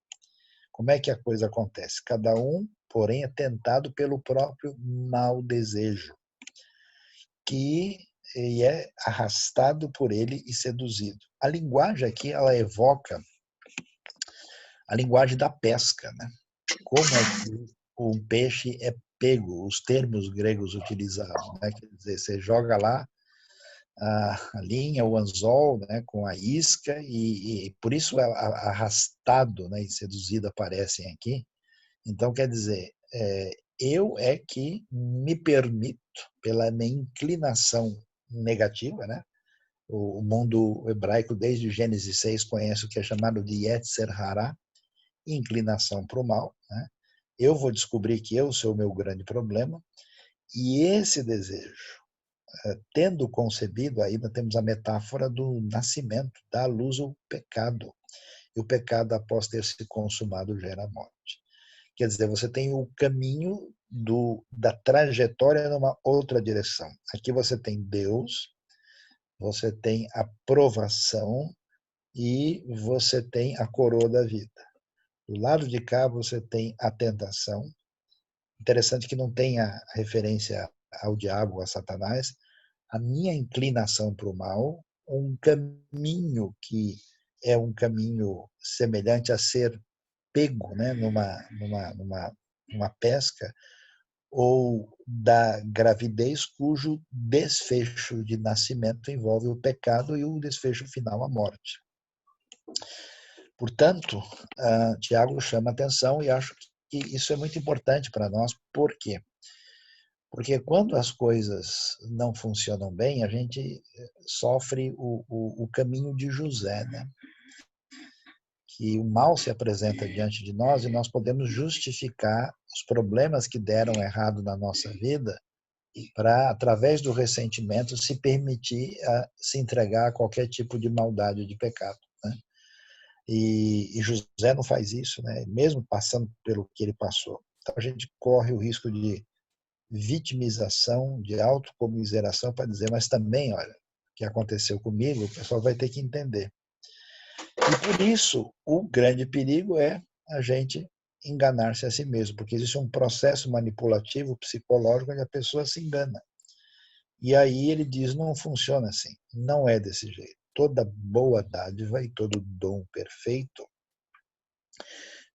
Como é que a coisa acontece? Cada um, porém, é tentado pelo próprio mau desejo, que é arrastado por ele e seduzido. A linguagem aqui, ela evoca a linguagem da pesca, né? Como é que um peixe é pego, os termos gregos utilizados, né? Quer dizer, você joga lá a linha, o anzol, né, com a isca, e por isso arrastado, né, e seduzido aparecem aqui. Então, quer dizer, eu é que me permito, pela minha inclinação negativa, né? O mundo hebraico, desde Gênesis 6, conhece o que é chamado de Yetzer Hará, inclinação para o mal, né? Eu vou descobrir que eu sou o meu grande problema, e esse desejo, tendo concebido, aí nós temos a metáfora do nascimento, dá à luz o pecado, e o pecado, após ter se consumado, gera a morte. Quer dizer, você tem o caminho da trajetória numa outra direção. Aqui você tem Deus, você tem a provação e você tem a coroa da vida. Do lado de cá você tem a tentação. Interessante que não tem a referência ao diabo, a Satanás. A minha inclinação para o mal, um caminho que é um caminho semelhante a ser pego, né, numa pesca, ou da gravidez cujo desfecho de nascimento envolve o pecado e o desfecho final a morte. Portanto, Tiago chama atenção e acho que isso é muito importante para nós. Por quê? Porque quando as coisas não funcionam bem, a gente sofre o caminho de José, né? Que o mal se apresenta diante de nós e nós podemos justificar os problemas que deram errado na nossa vida, para, através do ressentimento, se permitir se entregar a qualquer tipo de maldade, de pecado, né? E José não faz isso, né? Mesmo passando pelo que ele passou. Então a gente corre o risco de vitimização, de autocomiseração, para dizer, mas também, olha, o que aconteceu comigo, o pessoal vai ter que entender. E por isso, o grande perigo é a gente enganar-se a si mesmo, porque existe um processo manipulativo, psicológico, onde a pessoa se engana. E aí ele diz, não funciona assim, não é desse jeito. Toda boa dádiva e todo dom perfeito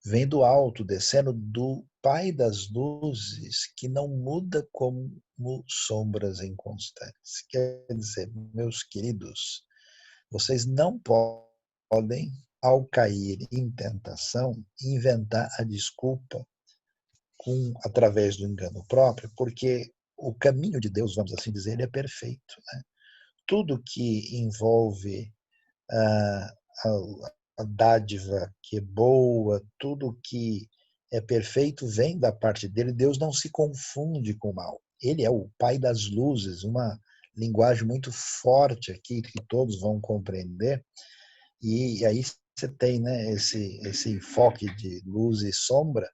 vem do alto, descendo do Pai das luzes, que não muda como sombras inconstantes. Quer dizer, meus queridos, vocês não podem, ao cair em tentação, inventar a desculpa através do engano próprio, porque o caminho de Deus, vamos assim dizer, ele é perfeito, né? Tudo que envolve a, a dádiva que é boa, tudo que é perfeito vem da parte dele. Deus não se confunde com o mal. Ele é o Pai das luzes, uma linguagem muito forte aqui que todos vão compreender. E aí você tem, né, esse enfoque de luz e sombra,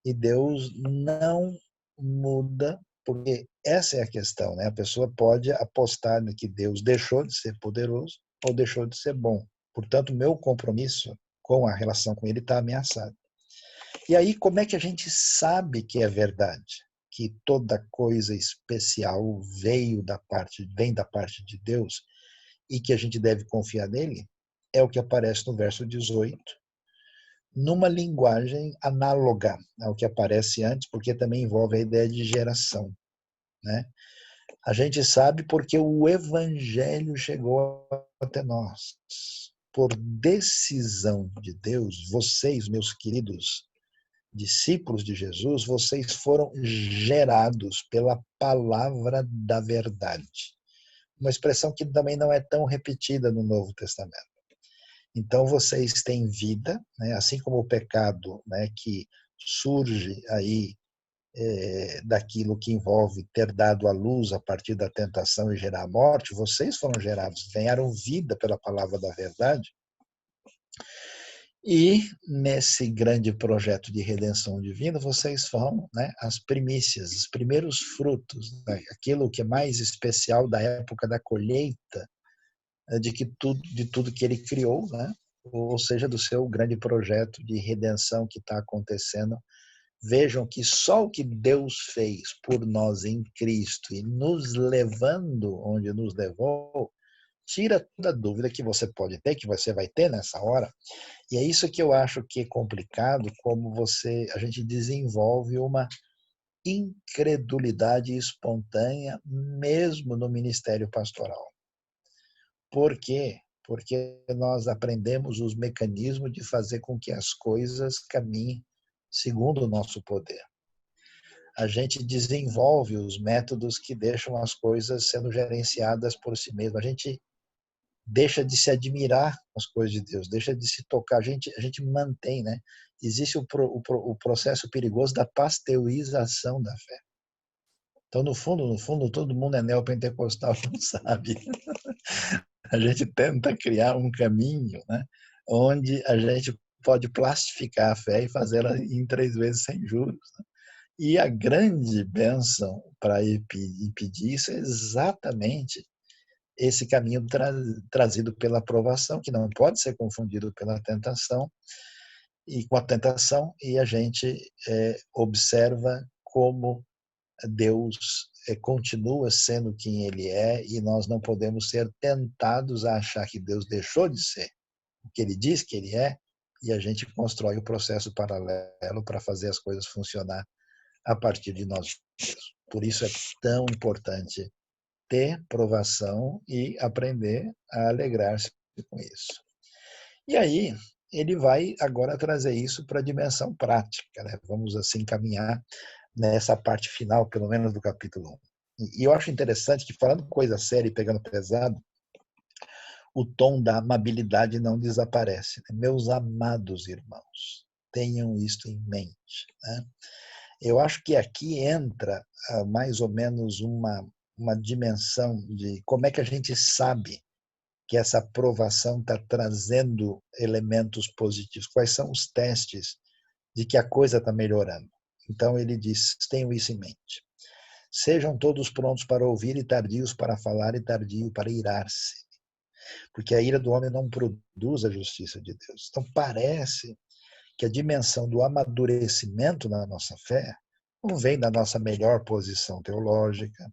e Deus não muda, porque essa é a questão, né? A pessoa pode apostar que Deus deixou de ser poderoso ou deixou de ser bom. Portanto, meu compromisso com a relação com ele está ameaçado. E aí, como é que a gente sabe que é verdade? Que toda coisa especial vem da parte de Deus e que a gente deve confiar nele? É o que aparece no verso 18, numa linguagem análoga ao que aparece antes, porque também envolve a ideia de geração, né? A gente sabe porque o evangelho chegou até nós. Por decisão de Deus, vocês, meus queridos discípulos de Jesus, vocês foram gerados pela palavra da verdade. Uma expressão que também não é tão repetida no Novo Testamento. Então vocês têm vida, né? Assim como o pecado, né, que surge aí daquilo que envolve ter dado a luz a partir da tentação e gerar a morte, vocês foram gerados, ganharam vida pela palavra da verdade. E nesse grande projeto de redenção divina, vocês são, né, as primícias, os primeiros frutos, né, aquilo que é mais especial da época da colheita, de tudo que ele criou, né? Ou seja, do seu grande projeto de redenção que está acontecendo. Vejam que só o que Deus fez por nós em Cristo e nos levando onde nos levou, tira toda dúvida que você pode ter, que você vai ter nessa hora. E é isso que eu acho que é complicado, como a gente desenvolve uma incredulidade espontânea, mesmo no ministério pastoral. Por quê? Porque nós aprendemos os mecanismos de fazer com que as coisas caminhem segundo o nosso poder. A gente desenvolve os métodos que deixam as coisas sendo gerenciadas por si mesmo. A gente deixa de se admirar as coisas de Deus, deixa de se tocar. A gente mantém, né? Existe o processo perigoso da pasteurização da fé. Então, no fundo, todo mundo é neopentecostal, não sabe. A gente tenta criar um caminho, né, onde a gente pode plastificar a fé e fazê-la em 3 vezes sem juros. Né? E a grande bênção para impedir isso é exatamente esse caminho trazido pela aprovação, que não pode ser confundido pela tentação, e com a tentação, e a gente observa como Deus continua sendo quem ele é, e nós não podemos ser tentados a achar que Deus deixou de ser o que ele diz que ele é, e a gente constrói o processo paralelo para fazer as coisas funcionar a partir de nós mesmos. Por isso é tão importante ter provação e aprender a alegrar-se com isso. E aí, ele vai agora trazer isso para a dimensão prática, né? Vamos assim caminhar nessa parte final, pelo menos do capítulo 1. E eu acho interessante que, falando coisa séria e pegando pesado, o tom da amabilidade não desaparece. Meus amados irmãos, tenham isto em mente, né? Eu acho que aqui entra mais ou menos uma dimensão de como é que a gente sabe que essa aprovação está trazendo elementos positivos. Quais são os testes de que a coisa está melhorando? Então ele diz, tenham isso em mente. Sejam todos prontos para ouvir e tardios para falar e tardio para irar-se. Porque a ira do homem não produz a justiça de Deus. Então parece que a dimensão do amadurecimento na nossa fé não vem da nossa melhor posição teológica,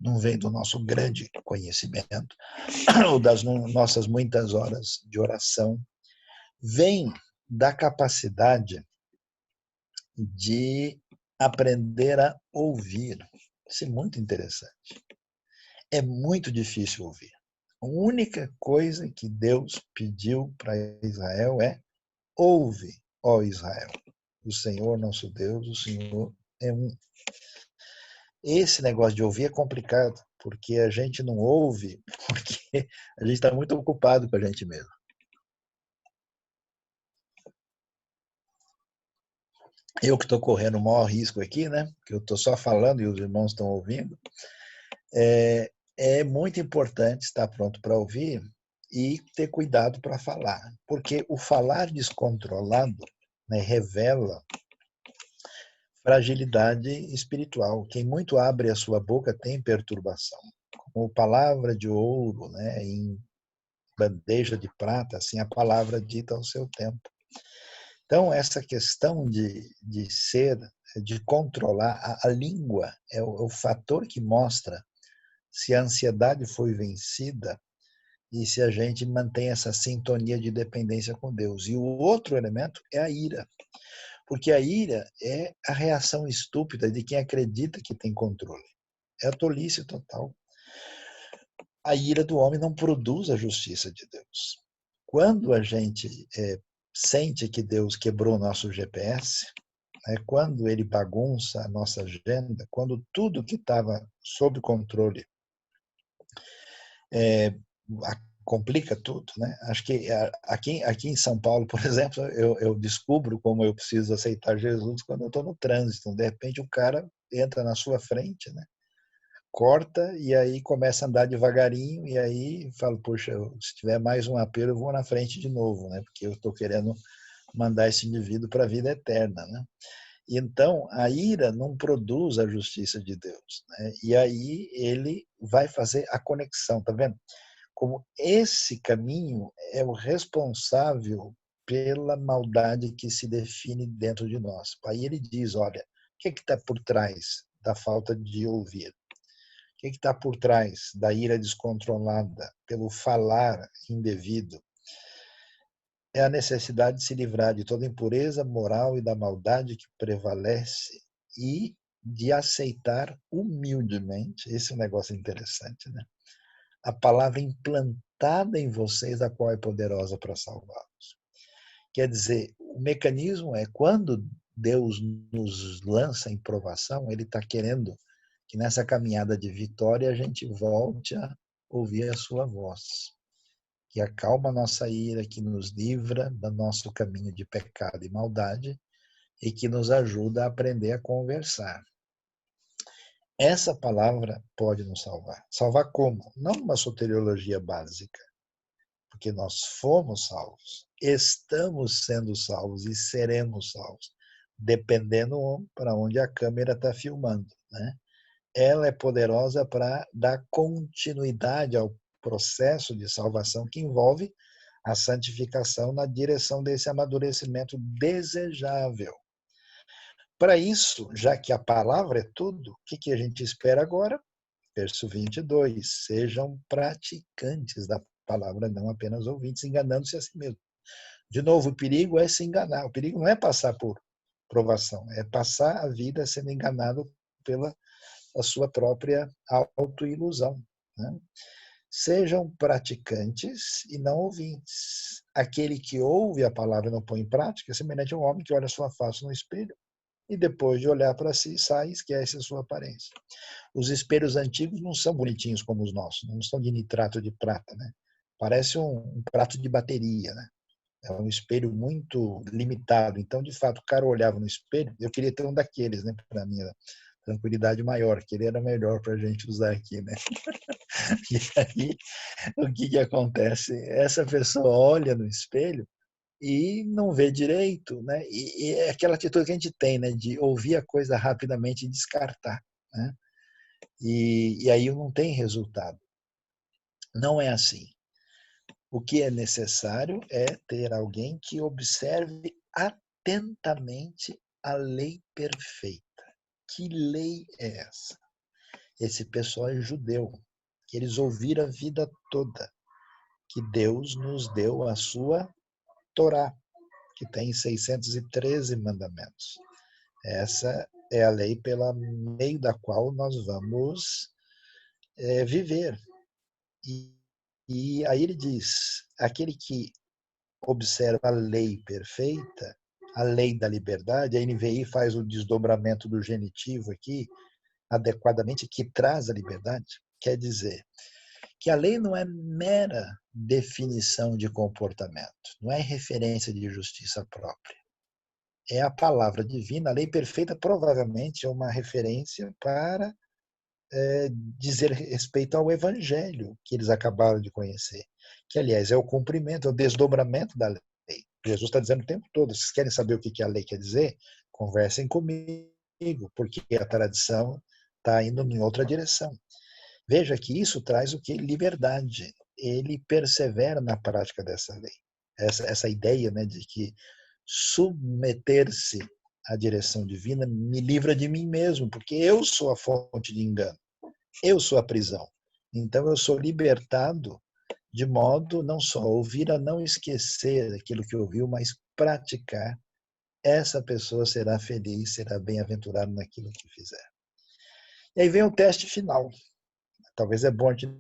não vem do nosso grande conhecimento, ou das nossas muitas horas de oração, vem da capacidade de aprender a ouvir. Isso é muito interessante. É muito difícil ouvir. A única coisa que Deus pediu para Israel é: ouve, ó Israel, o Senhor nosso Deus, o Senhor é um. Esse negócio de ouvir é complicado, porque a gente não ouve, porque a gente está muito ocupado com a gente mesmo. Eu que estou correndo o maior risco aqui, né? Que eu estou só falando e os irmãos estão ouvindo. É muito importante estar pronto para ouvir e ter cuidado para falar, porque o falar descontrolado, né, revela fragilidade espiritual. Quem muito abre a sua boca tem perturbação. Como palavra de ouro, né, em bandeja de prata, assim a palavra dita ao seu tempo. Então, essa questão de ser, de controlar a língua, é o fator que mostra se a ansiedade foi vencida e se a gente mantém essa sintonia de dependência com Deus. E o outro elemento é a ira. Porque a ira é a reação estúpida de quem acredita que tem controle. É a tolice total. A ira do homem não produz a justiça de Deus. Quando a gente sente que Deus quebrou o nosso GPS, quando ele bagunça a nossa agenda, quando tudo que estava sob controle complica tudo, né? Acho que aqui em São Paulo, por exemplo, eu descubro como eu preciso aceitar Jesus quando eu estou no trânsito. De repente o cara entra na sua frente, né? Corta e aí começa a andar devagarinho e aí falo, poxa, se tiver mais um apelo eu vou na frente de novo, né? Porque eu estou querendo mandar esse indivíduo para a vida eterna, né? E então a ira não produz a justiça de Deus, né? E aí ele vai fazer a conexão, tá vendo? Como esse caminho é o responsável pela maldade que se define dentro de nós. Aí ele diz, olha, o que está por trás da falta de ouvir? O que está por trás da ira descontrolada, pelo falar indevido? É a necessidade de se livrar de toda impureza moral e da maldade que prevalece e de aceitar humildemente, esse é um negócio interessante, né? A palavra implantada em vocês, a qual é poderosa para salvá-los. Quer dizer, o mecanismo é quando Deus nos lança em provação, ele está querendo que nessa caminhada de vitória a gente volte a ouvir a sua voz, que acalma a nossa ira, que nos livra do nosso caminho de pecado e maldade e que nos ajuda a aprender a conversar. Essa palavra pode nos salvar. Salvar como? Não uma soteriologia básica, porque nós fomos salvos, estamos sendo salvos e seremos salvos, dependendo para onde a câmera está filmando, né? Ela é poderosa para dar continuidade ao processo de salvação que envolve a santificação na direção desse amadurecimento desejável. Para isso, já que a palavra é tudo, o que a gente espera agora? Verso 22, sejam praticantes da palavra, não apenas ouvintes, enganando-se a si mesmo. De novo, o perigo é se enganar. O perigo não é passar por provação, é passar a vida sendo enganado pela a sua própria autoilusão, né? Sejam praticantes e não ouvintes. Aquele que ouve a palavra e não põe em prática é semelhante a um homem que olha a sua face no espelho e depois de olhar para si, sai e esquece a sua aparência. Os espelhos antigos não são bonitinhos como os nossos, não são de nitrato de prata, né? Parece um prato de bateria, né? É um espelho muito limitado. Então, de fato, o cara olhava no espelho, eu queria ter um daqueles, né, para minha tranquilidade maior, que ele era melhor para a gente usar aqui, né? E aí, o que acontece? Essa pessoa olha no espelho e não vê direito, né? E é aquela atitude que a gente tem, né, de ouvir a coisa rapidamente e descartar, né? E aí não tem resultado. Não é assim. O que é necessário é ter alguém que observe atentamente a lei perfeita. Que lei é essa? Esse pessoal é judeu, que eles ouviram a vida toda, que Deus nos deu a sua Torá, que tem 613 mandamentos. Essa é a lei pela meio da qual nós vamos viver. E aí ele diz, aquele que observa a lei perfeita, a lei da liberdade, a NVI faz o desdobramento do genitivo aqui, adequadamente, que traz a liberdade, quer dizer que a lei não é mera definição de comportamento, não é referência de justiça própria. É a palavra divina, a lei perfeita provavelmente é uma referência para dizer respeito ao evangelho que eles acabaram de conhecer, que aliás é o cumprimento, é o desdobramento da lei. Jesus está dizendo o tempo todo, vocês querem saber o que a lei quer dizer? Conversem comigo, porque a tradição está indo em outra direção. Veja que isso traz o que? Liberdade. Ele persevera na prática dessa lei. Essa ideia, né, de que submeter-se à direção divina me livra de mim mesmo, porque eu sou a fonte de engano. Eu sou a prisão. Então eu sou libertado de modo não só ouvir a não esquecer aquilo que ouviu, mas praticar. Essa pessoa será feliz, será bem-aventurada naquilo que fizer. E aí vem o teste final. Talvez é bom a gente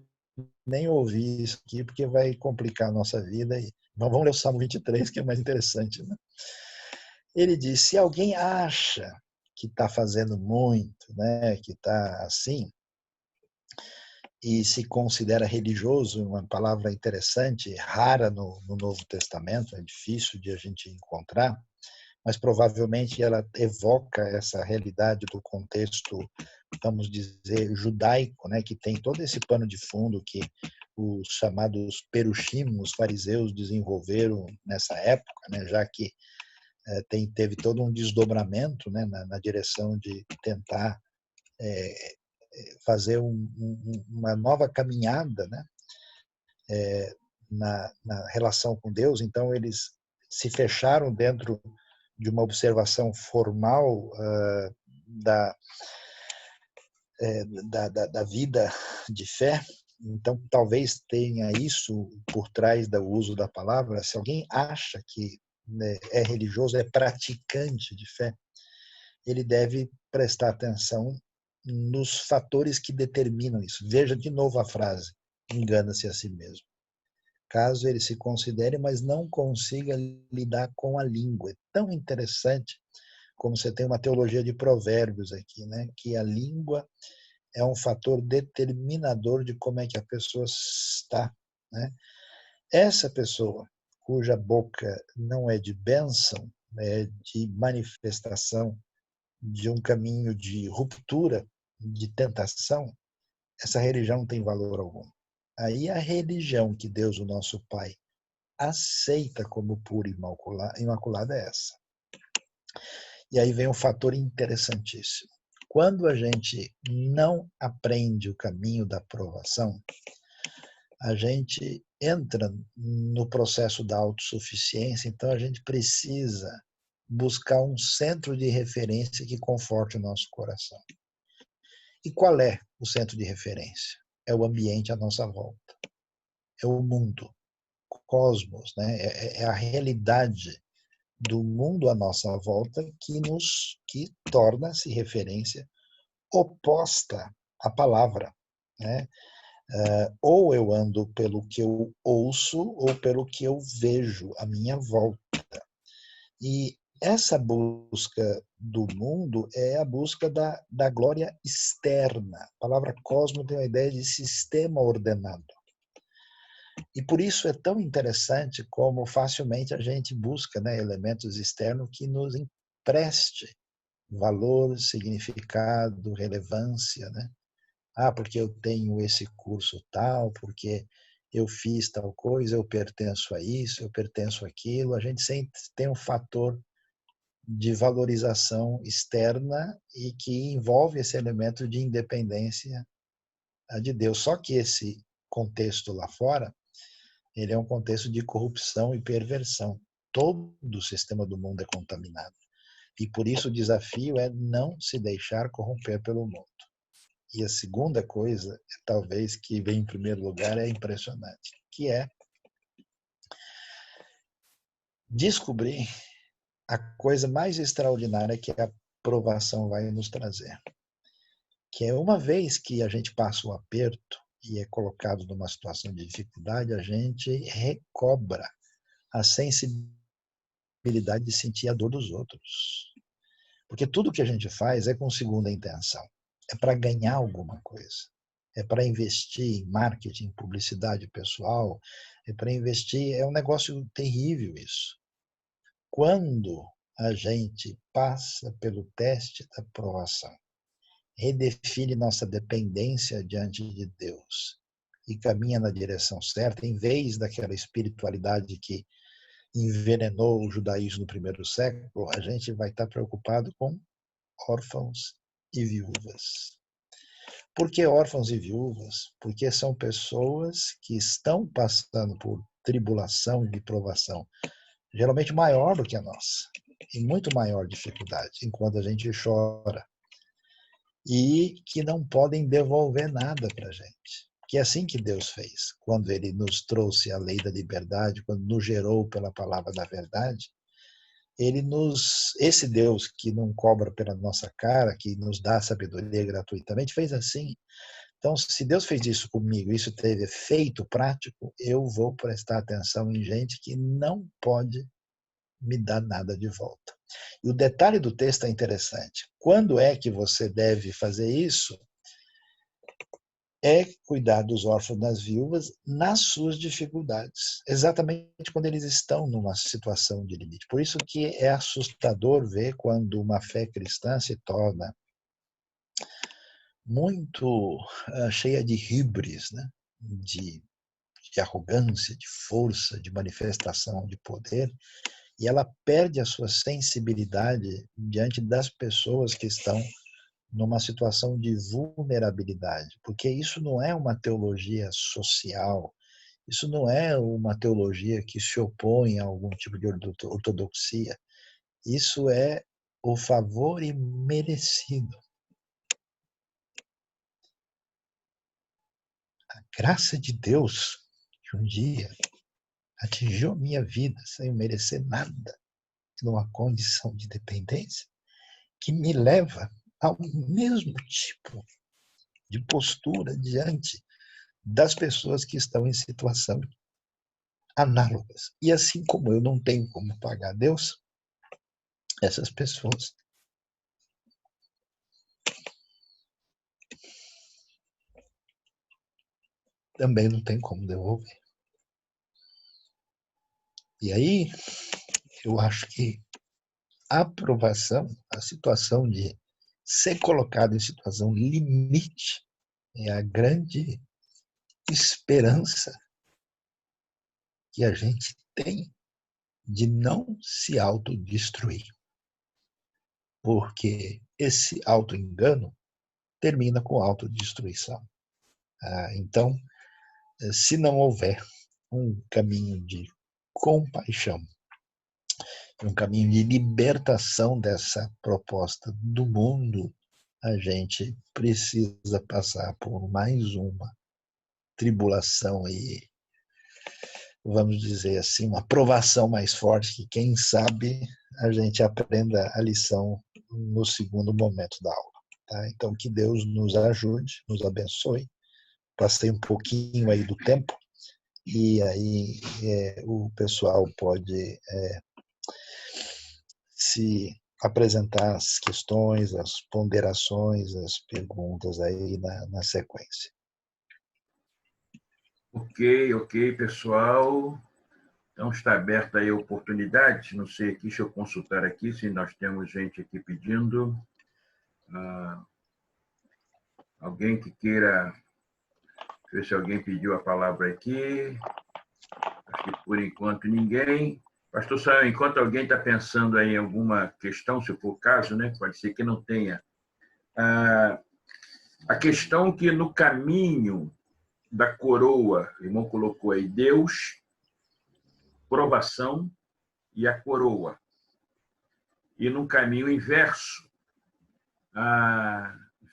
nem ouvir isso aqui, porque vai complicar a nossa vida. E vamos ler o Salmo 23, que é mais interessante, né? Ele diz, se alguém acha que está fazendo muito, né, que está assim, e se considera religioso, uma palavra interessante, rara no Novo Testamento, é difícil de a gente encontrar, mas provavelmente ela evoca essa realidade do contexto, vamos dizer, judaico, né, que tem todo esse pano de fundo que os chamados perushim, os fariseus, desenvolveram nessa época, né, já que teve todo um desdobramento, né, na direção de tentar fazer uma nova caminhada, né, na relação com Deus. Então eles se fecharam dentro de uma observação formal da vida de fé. Então talvez tenha isso por trás do uso da palavra. Se alguém acha que, né, é religioso, é praticante de fé, ele deve prestar atenção nos fatores que determinam isso. Veja de novo a frase, engana-se a si mesmo. Caso ele se considere, mas não consiga lidar com a língua. É tão interessante como você tem uma teologia de provérbios aqui, né? Que a língua é um fator determinador de como é que a pessoa está, né? Essa pessoa cuja boca não é de bênção, é de manifestação de um caminho de ruptura, de tentação, essa religião não tem valor algum. Aí a religião que Deus, o nosso Pai, aceita como pura e imaculada é essa. E aí vem um fator interessantíssimo. Quando a gente não aprende o caminho da aprovação, a gente entra no processo da autossuficiência, então a gente precisa buscar um centro de referência que conforte o nosso coração. E qual é o centro de referência? É o ambiente à nossa volta. É o mundo, o cosmos, né? É a realidade do mundo à nossa volta que torna-se referência oposta à palavra, né? Ou eu ando pelo que eu ouço ou pelo que eu vejo à minha volta. E essa busca do mundo é a busca da glória externa. A palavra cosmo tem a ideia de sistema ordenado. E por isso é tão interessante como facilmente a gente busca, né, elementos externos que nos empreste valor, significado, relevância, né? Porque eu tenho esse curso tal, porque eu fiz tal coisa, eu pertenço a isso, eu pertenço àquilo. A gente sempre tem um fator de valorização externa e que envolve esse elemento de independência de Deus. Só que esse contexto lá fora, ele é um contexto de corrupção e perversão. Todo o sistema do mundo é contaminado. E por isso o desafio é não se deixar corromper pelo mundo. E a segunda coisa, talvez que vem em primeiro lugar, é impressionante, que é descobrir a coisa mais extraordinária que a provação vai nos trazer. Que é uma vez que a gente passa o aperto e é colocado numa situação de dificuldade, a gente recobra a sensibilidade de sentir a dor dos outros. Porque tudo que a gente faz é com segunda intenção. É para ganhar alguma coisa. É para investir em marketing, publicidade pessoal. É para investir. É um negócio terrível isso. Quando a gente passa pelo teste da provação, redefine nossa dependência diante de Deus e caminha na direção certa, em vez daquela espiritualidade que envenenou o judaísmo no primeiro século, a gente vai estar preocupado com órfãos e viúvas. Por que órfãos e viúvas? Porque são pessoas que estão passando por tribulação e provação, geralmente maior do que a nossa, e muito maior dificuldade, enquanto a gente chora, e que não podem devolver nada para a gente. Que é assim que Deus fez, quando Ele nos trouxe a lei da liberdade, quando nos gerou pela palavra da verdade. Esse Deus que não cobra pela nossa cara, que nos dá sabedoria gratuitamente, fez assim. Então, se Deus fez isso comigo, isso teve efeito prático, eu vou prestar atenção em gente que não pode me dar nada de volta. E o detalhe do texto é interessante. Quando é que você deve fazer isso? É cuidar dos órfãos e das viúvas nas suas dificuldades, exatamente quando eles estão numa situação de limite. Por isso que é assustador ver quando uma fé cristã se torna muito cheia de híbris, né? de arrogância, de força, de manifestação de poder, e ela perde a sua sensibilidade diante das pessoas que estão numa situação de vulnerabilidade, porque isso não é uma teologia social, isso não é uma teologia que se opõe a algum tipo de ortodoxia, isso é o favor imerecido. A graça de Deus, que um dia atingiu a minha vida sem merecer nada, numa condição de dependência, que me leva ao mesmo tipo de postura diante das pessoas que estão em situação análogas. E assim como eu não tenho como pagar a Deus, essas pessoas também não têm como devolver. E aí, eu acho que a aprovação, a situação de ser colocado em situação limite, é a grande esperança que a gente tem de não se autodestruir. Porque esse autoengano termina com autodestruição. Então, se não houver um caminho de compaixão, um caminho de libertação dessa proposta do mundo, a gente precisa passar por mais uma tribulação e, vamos dizer assim, uma provação mais forte, que quem sabe a gente aprenda a lição no segundo momento da aula. Tá? Então, que Deus nos ajude, nos abençoe. Passei um pouquinho aí do tempo, e aí o pessoal pode se apresentar as questões, as ponderações, as perguntas aí na sequência. Ok, pessoal. Então, está aberta aí a oportunidade. Não sei aqui, deixa eu consultar aqui se nós temos gente aqui pedindo. Alguém que queira... Deixa eu ver se alguém pediu a palavra aqui. Acho que, por enquanto, ninguém. Pastor Samuel, enquanto alguém está pensando aí em alguma questão, se for o caso, né? Pode ser que não tenha. A questão que no caminho da coroa, o irmão colocou aí, Deus, provação e a coroa. E no caminho inverso,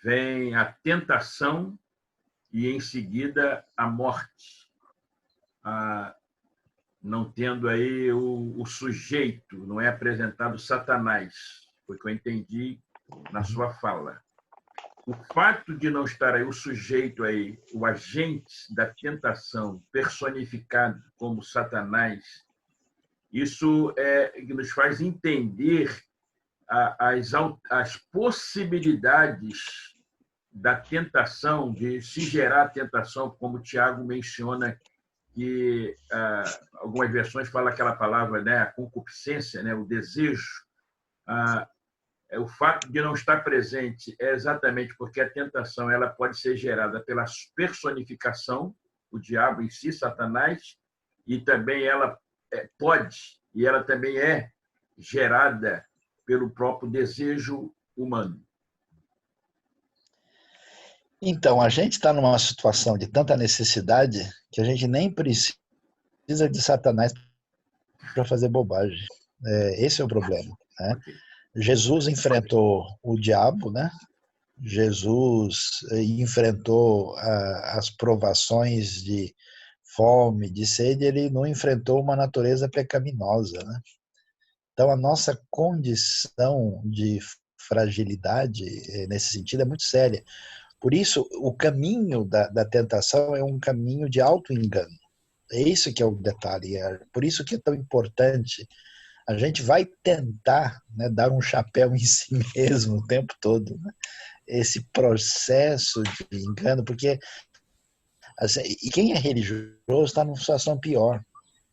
vem a tentação e, em seguida, a morte. Não tendo aí o sujeito, não é apresentado Satanás, foi o que eu entendi na sua fala. O fato de não estar aí o sujeito aí, o agente da tentação personificado como Satanás, isso nos faz entender as possibilidades da tentação, de se gerar a tentação, como o Tiago menciona, que algumas versões falam aquela palavra, né, a concupiscência, né, o desejo. O fato de não estar presente é exatamente porque a tentação ela pode ser gerada pela personificação, o diabo em si, Satanás, e também ela pode, e ela também é gerada pelo próprio desejo humano. Então, a gente está numa situação de tanta necessidade que a gente nem precisa de Satanás para fazer bobagem. Esse é o problema, né? Jesus enfrentou o diabo, né? Jesus enfrentou as provações de fome, de sede, ele não enfrentou uma natureza pecaminosa, né? Então, a nossa condição de fragilidade, nesse sentido, é muito séria. Por isso, o caminho da tentação é um caminho de auto-engano. É isso que é o detalhe. É por isso que é tão importante. A gente vai tentar, né, dar um chapéu em si mesmo o tempo todo, né? Esse processo de engano, porque assim, e quem é religioso está numa situação pior.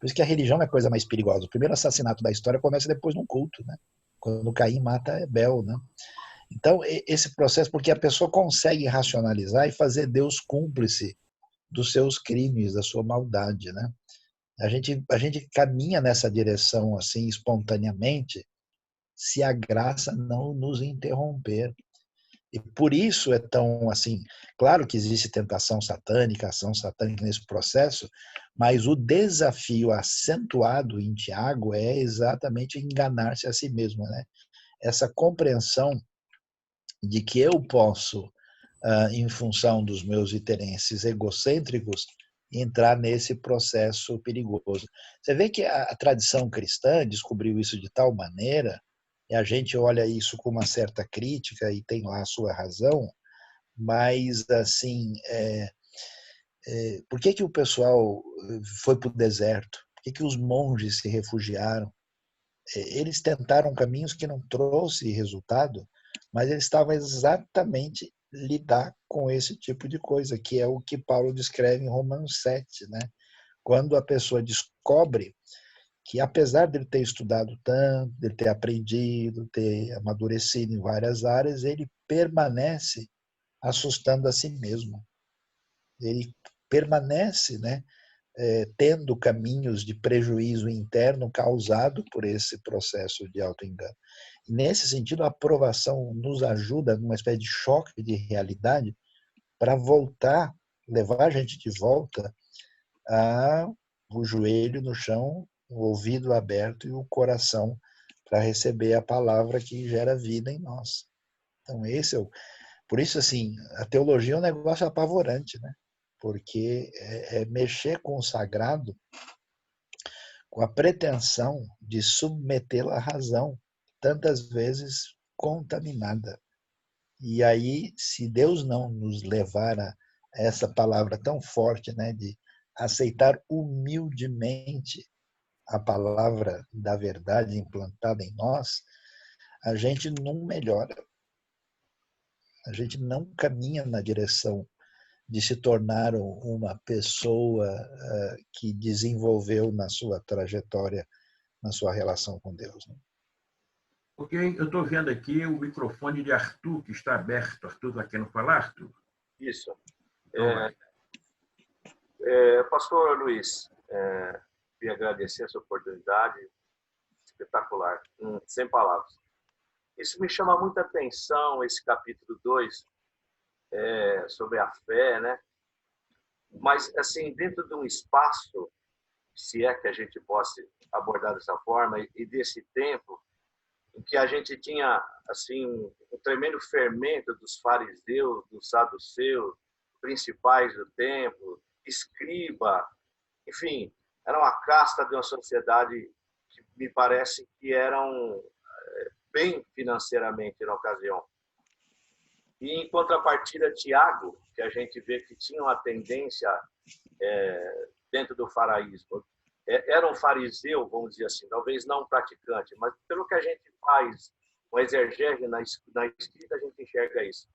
Por isso que a religião é a coisa mais perigosa. O primeiro assassinato da história começa depois num culto, né? Quando Caim mata Abel, né? Então, esse processo, porque a pessoa consegue racionalizar e fazer Deus cúmplice dos seus crimes, da sua maldade, né? A gente caminha nessa direção assim espontaneamente, se a graça não nos interromper. E por isso é tão assim, claro que existe tentação satânica, ação satânica nesse processo, mas o desafio acentuado em Tiago é exatamente enganar-se a si mesmo, né? Essa compreensão de que eu posso, em função dos meus interesses egocêntricos, entrar nesse processo perigoso. Você vê que a tradição cristã descobriu isso de tal maneira, e a gente olha isso com uma certa crítica e tem lá a sua razão, mas assim, por que o pessoal foi para o deserto? Por que os monges se refugiaram? Eles tentaram caminhos que não trouxe resultado, mas eles estavam exatamente lidar com esse tipo de coisa, que é o que Paulo descreve em Romanos 7, né? Quando a pessoa descobre que, apesar de ele ter estudado tanto, de ele ter aprendido, ter amadurecido em várias áreas, ele permanece assustando a si mesmo. Ele permanece, né, tendo caminhos de prejuízo interno causado por esse processo de autoengano. E nesse sentido, a aprovação nos ajuda numa espécie de choque de realidade para voltar, levar a gente de volta a o joelho no chão, o ouvido aberto e o coração para receber a palavra que gera vida em nós. Então, por isso, assim, a teologia é um negócio apavorante, né? Porque é mexer com o sagrado com a pretensão de submetê-la à razão, tantas vezes contaminada. E aí, se Deus não nos levar a essa palavra tão forte, né, de aceitar humildemente a palavra da verdade implantada em nós, a gente não melhora. A gente não caminha na direção de se tornar uma pessoa que desenvolveu na sua trajetória, na sua relação com Deus. Né? Ok, eu estou vendo aqui o microfone de Arthur, que está aberto. Arthur, está querendo falar, Arthur? Isso. Então vai. Pastor Luiz, queria agradecer essa oportunidade espetacular, sem palavras. Isso me chama muita atenção, esse capítulo 2, sobre a fé, né? Mas, assim, dentro de um espaço, se é que a gente possa abordar dessa forma, e desse tempo, em que a gente tinha, assim, um tremendo fermento dos fariseus, dos saduceus, principais do templo, escriba, enfim, era uma casta de uma sociedade que me parece que eram bem financeiramente na ocasião. E, em contrapartida, Tiago, que a gente vê que tinha uma tendência dentro do faraísmo, era um fariseu, vamos dizer assim, talvez não praticante, mas pelo que a gente faz, uma exegese na escrita, a gente enxerga isso.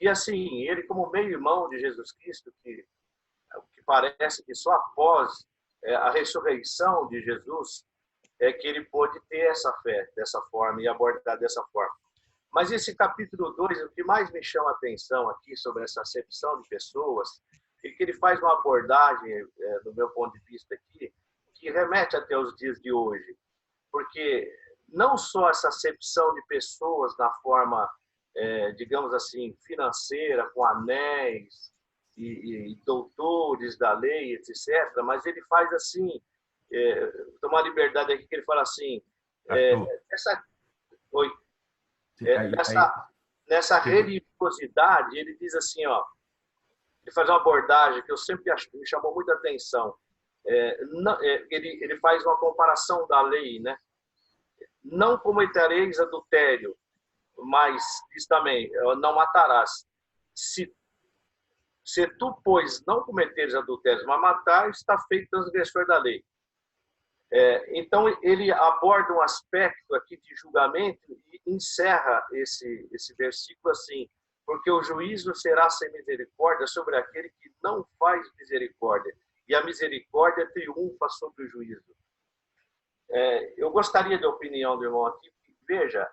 E, assim, ele, como meio-irmão de Jesus Cristo, que parece que só após a ressurreição de Jesus é que ele pôde ter essa fé dessa forma e abordar dessa forma. Mas esse capítulo 2, o que mais me chama a atenção aqui sobre essa acepção de pessoas, é que ele faz uma abordagem, do meu ponto de vista aqui, que remete até os dias de hoje. Porque não só essa acepção de pessoas na forma, digamos assim, financeira, com anéis e doutores da lei, etc., mas ele faz assim, tomar liberdade aqui, que ele fala assim, nessa religiosidade, ele diz assim, ó, ele faz uma abordagem que eu sempre me chamou muita atenção. Ele faz uma comparação da lei, né? Não cometereis adultério, mas diz também, não matarás. Se tu, pois, não cometeres adultério, mas matar, está feito transgressor da lei. Então, ele aborda um aspecto aqui de julgamento e encerra esse versículo assim, porque o juízo será sem misericórdia sobre aquele que não faz misericórdia, e a misericórdia triunfa sobre o juízo. Eu gostaria da opinião do irmão aqui, veja,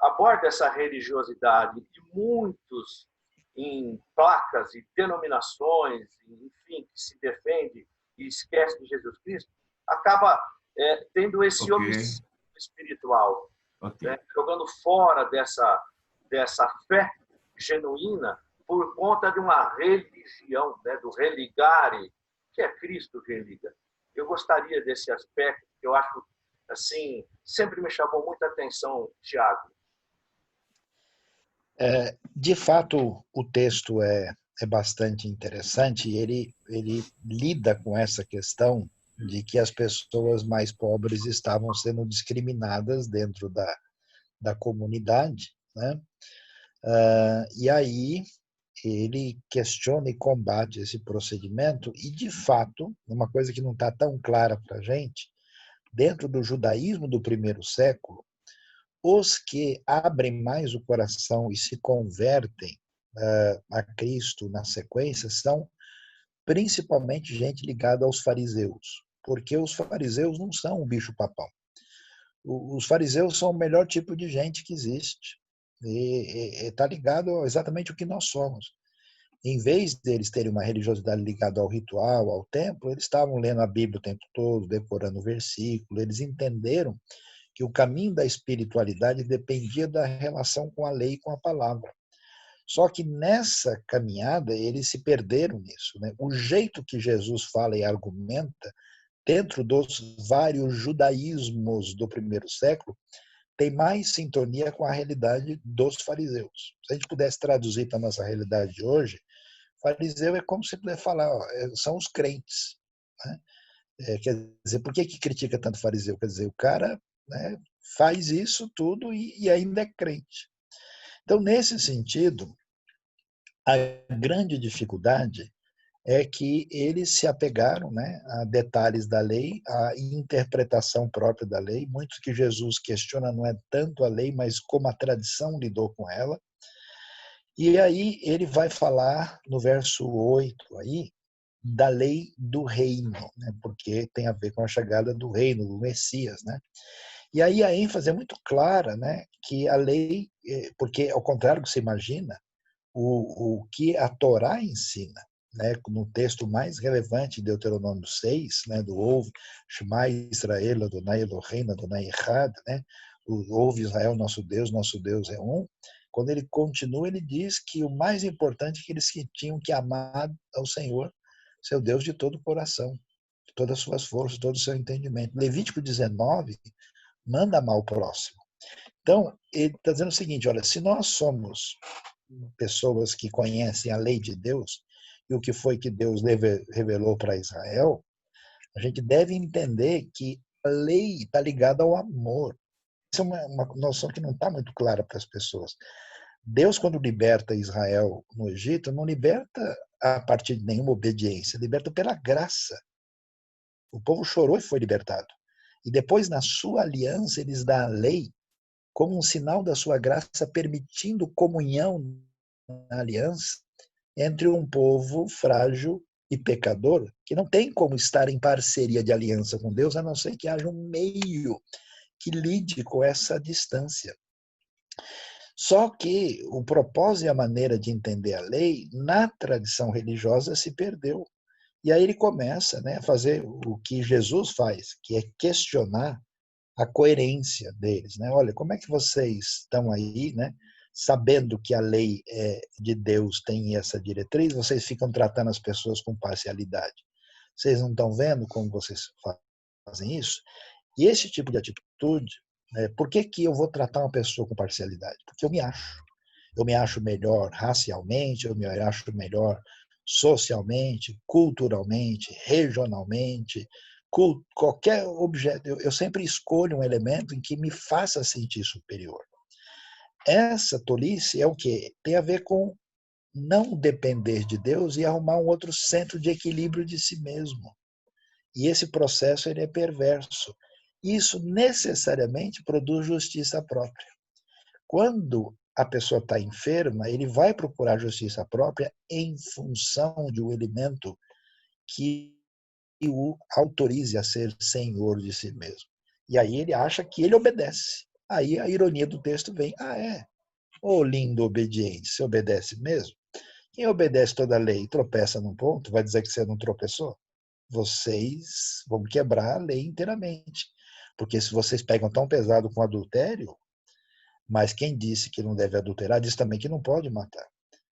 aborda essa religiosidade e muitos em placas e denominações, enfim, que se defende e esquece de Jesus Cristo, acaba tendo esse homicídio espiritual, jogando fora dessa fé genuína por conta de uma religião, né, do religare, que é Cristo que religa. Eu gostaria desse aspecto, que eu acho, assim, sempre me chamou muita atenção, Tiago. De fato, o texto é bastante interessante e ele lida com essa questão de que as pessoas mais pobres estavam sendo discriminadas dentro da comunidade, né? E aí ele questiona e combate esse procedimento e, de fato, uma coisa que não está tão clara para a gente, dentro do judaísmo do primeiro século, os que abrem mais o coração e se convertem a Cristo na sequência são principalmente gente ligada aos fariseus, porque os fariseus não são o bicho-papão. Os fariseus são o melhor tipo de gente que existe e está ligado exatamente o que nós somos. Em vez deles terem uma religiosidade ligada ao ritual, ao templo, eles estavam lendo a Bíblia o tempo todo, decorando o versículo, eles entenderam que o caminho da espiritualidade dependia da relação com a lei e com a palavra. Só que nessa caminhada eles se perderam nisso, né? O jeito que Jesus fala e argumenta, dentro dos vários judaísmos do primeiro século, tem mais sintonia com a realidade dos fariseus. Se a gente pudesse traduzir para a nossa realidade de hoje, fariseu é como se puder falar, são os crentes. Né? Quer dizer, por que critica tanto fariseu? Quer dizer, o cara, né, faz isso tudo e ainda é crente. Então, nesse sentido, a grande dificuldade é que eles se apegaram, né, a detalhes da lei, a interpretação própria da lei. Muito que Jesus questiona não é tanto a lei, mas como a tradição lidou com ela. E aí ele vai falar no verso 8 aí da lei do reino, né? Porque tem a ver com a chegada do reino, do Messias, né? E aí a ênfase é muito clara, né? Que a lei, porque ao contrário do que se imagina, o que a Torá ensina, né? No texto mais relevante de Deuteronômio 6, né? Do ouve, Shema Israel, Adonai Eloheinu, Adonai Echad, né? Ouve Israel, nosso Deus é um. Quando ele continua, ele diz que o mais importante é que eles tinham que amar ao Senhor, seu Deus, de todo o coração, de todas as suas forças, todo o seu entendimento. Levítico 19 manda amar o próximo. Então, ele está dizendo o seguinte, olha, se nós somos pessoas que conhecem a lei de Deus e o que foi que Deus revelou para Israel, a gente deve entender que a lei está ligada ao amor. Essa é uma noção que não está muito clara para as pessoas. Deus, quando liberta Israel no Egito, não liberta a partir de nenhuma obediência, liberta pela graça. O povo chorou e foi libertado. E depois, na sua aliança, eles dão a lei como um sinal da sua graça, permitindo comunhão na aliança entre um povo frágil e pecador, que não tem como estar em parceria de aliança com Deus, a não ser que haja um meio que lide com essa distância. Só que o propósito e a maneira de entender a lei, na tradição religiosa, se perdeu. E aí ele começa, né, a fazer o que Jesus faz, que é questionar a coerência deles, né? Olha, como é que vocês estão aí, né, sabendo que a lei de Deus tem essa diretriz, vocês ficam tratando as pessoas com parcialidade. Vocês não estão vendo como vocês fazem isso? E esse tipo de atitude, por que eu vou tratar uma pessoa com parcialidade? Porque eu me acho. Eu me acho melhor racialmente, eu me acho melhor socialmente, culturalmente, regionalmente, qualquer objeto. Eu sempre escolho um elemento em que me faça sentir superior. Essa tolice é o quê? Tem a ver com não depender de Deus e arrumar um outro centro de equilíbrio de si mesmo. E esse processo ele é perverso. Isso necessariamente produz justiça própria. Quando a pessoa está enferma, ele vai procurar justiça própria em função de um elemento que o autorize a ser senhor de si mesmo. E aí ele acha que ele obedece. Aí a ironia do texto vem, ô lindo obediente, você obedece mesmo? Quem obedece toda a lei e tropeça num ponto, vai dizer que você não tropeçou? Vocês vão quebrar a lei inteiramente. Porque se vocês pegam tão pesado com adultério, mas quem disse que não deve adulterar, diz também que não pode matar.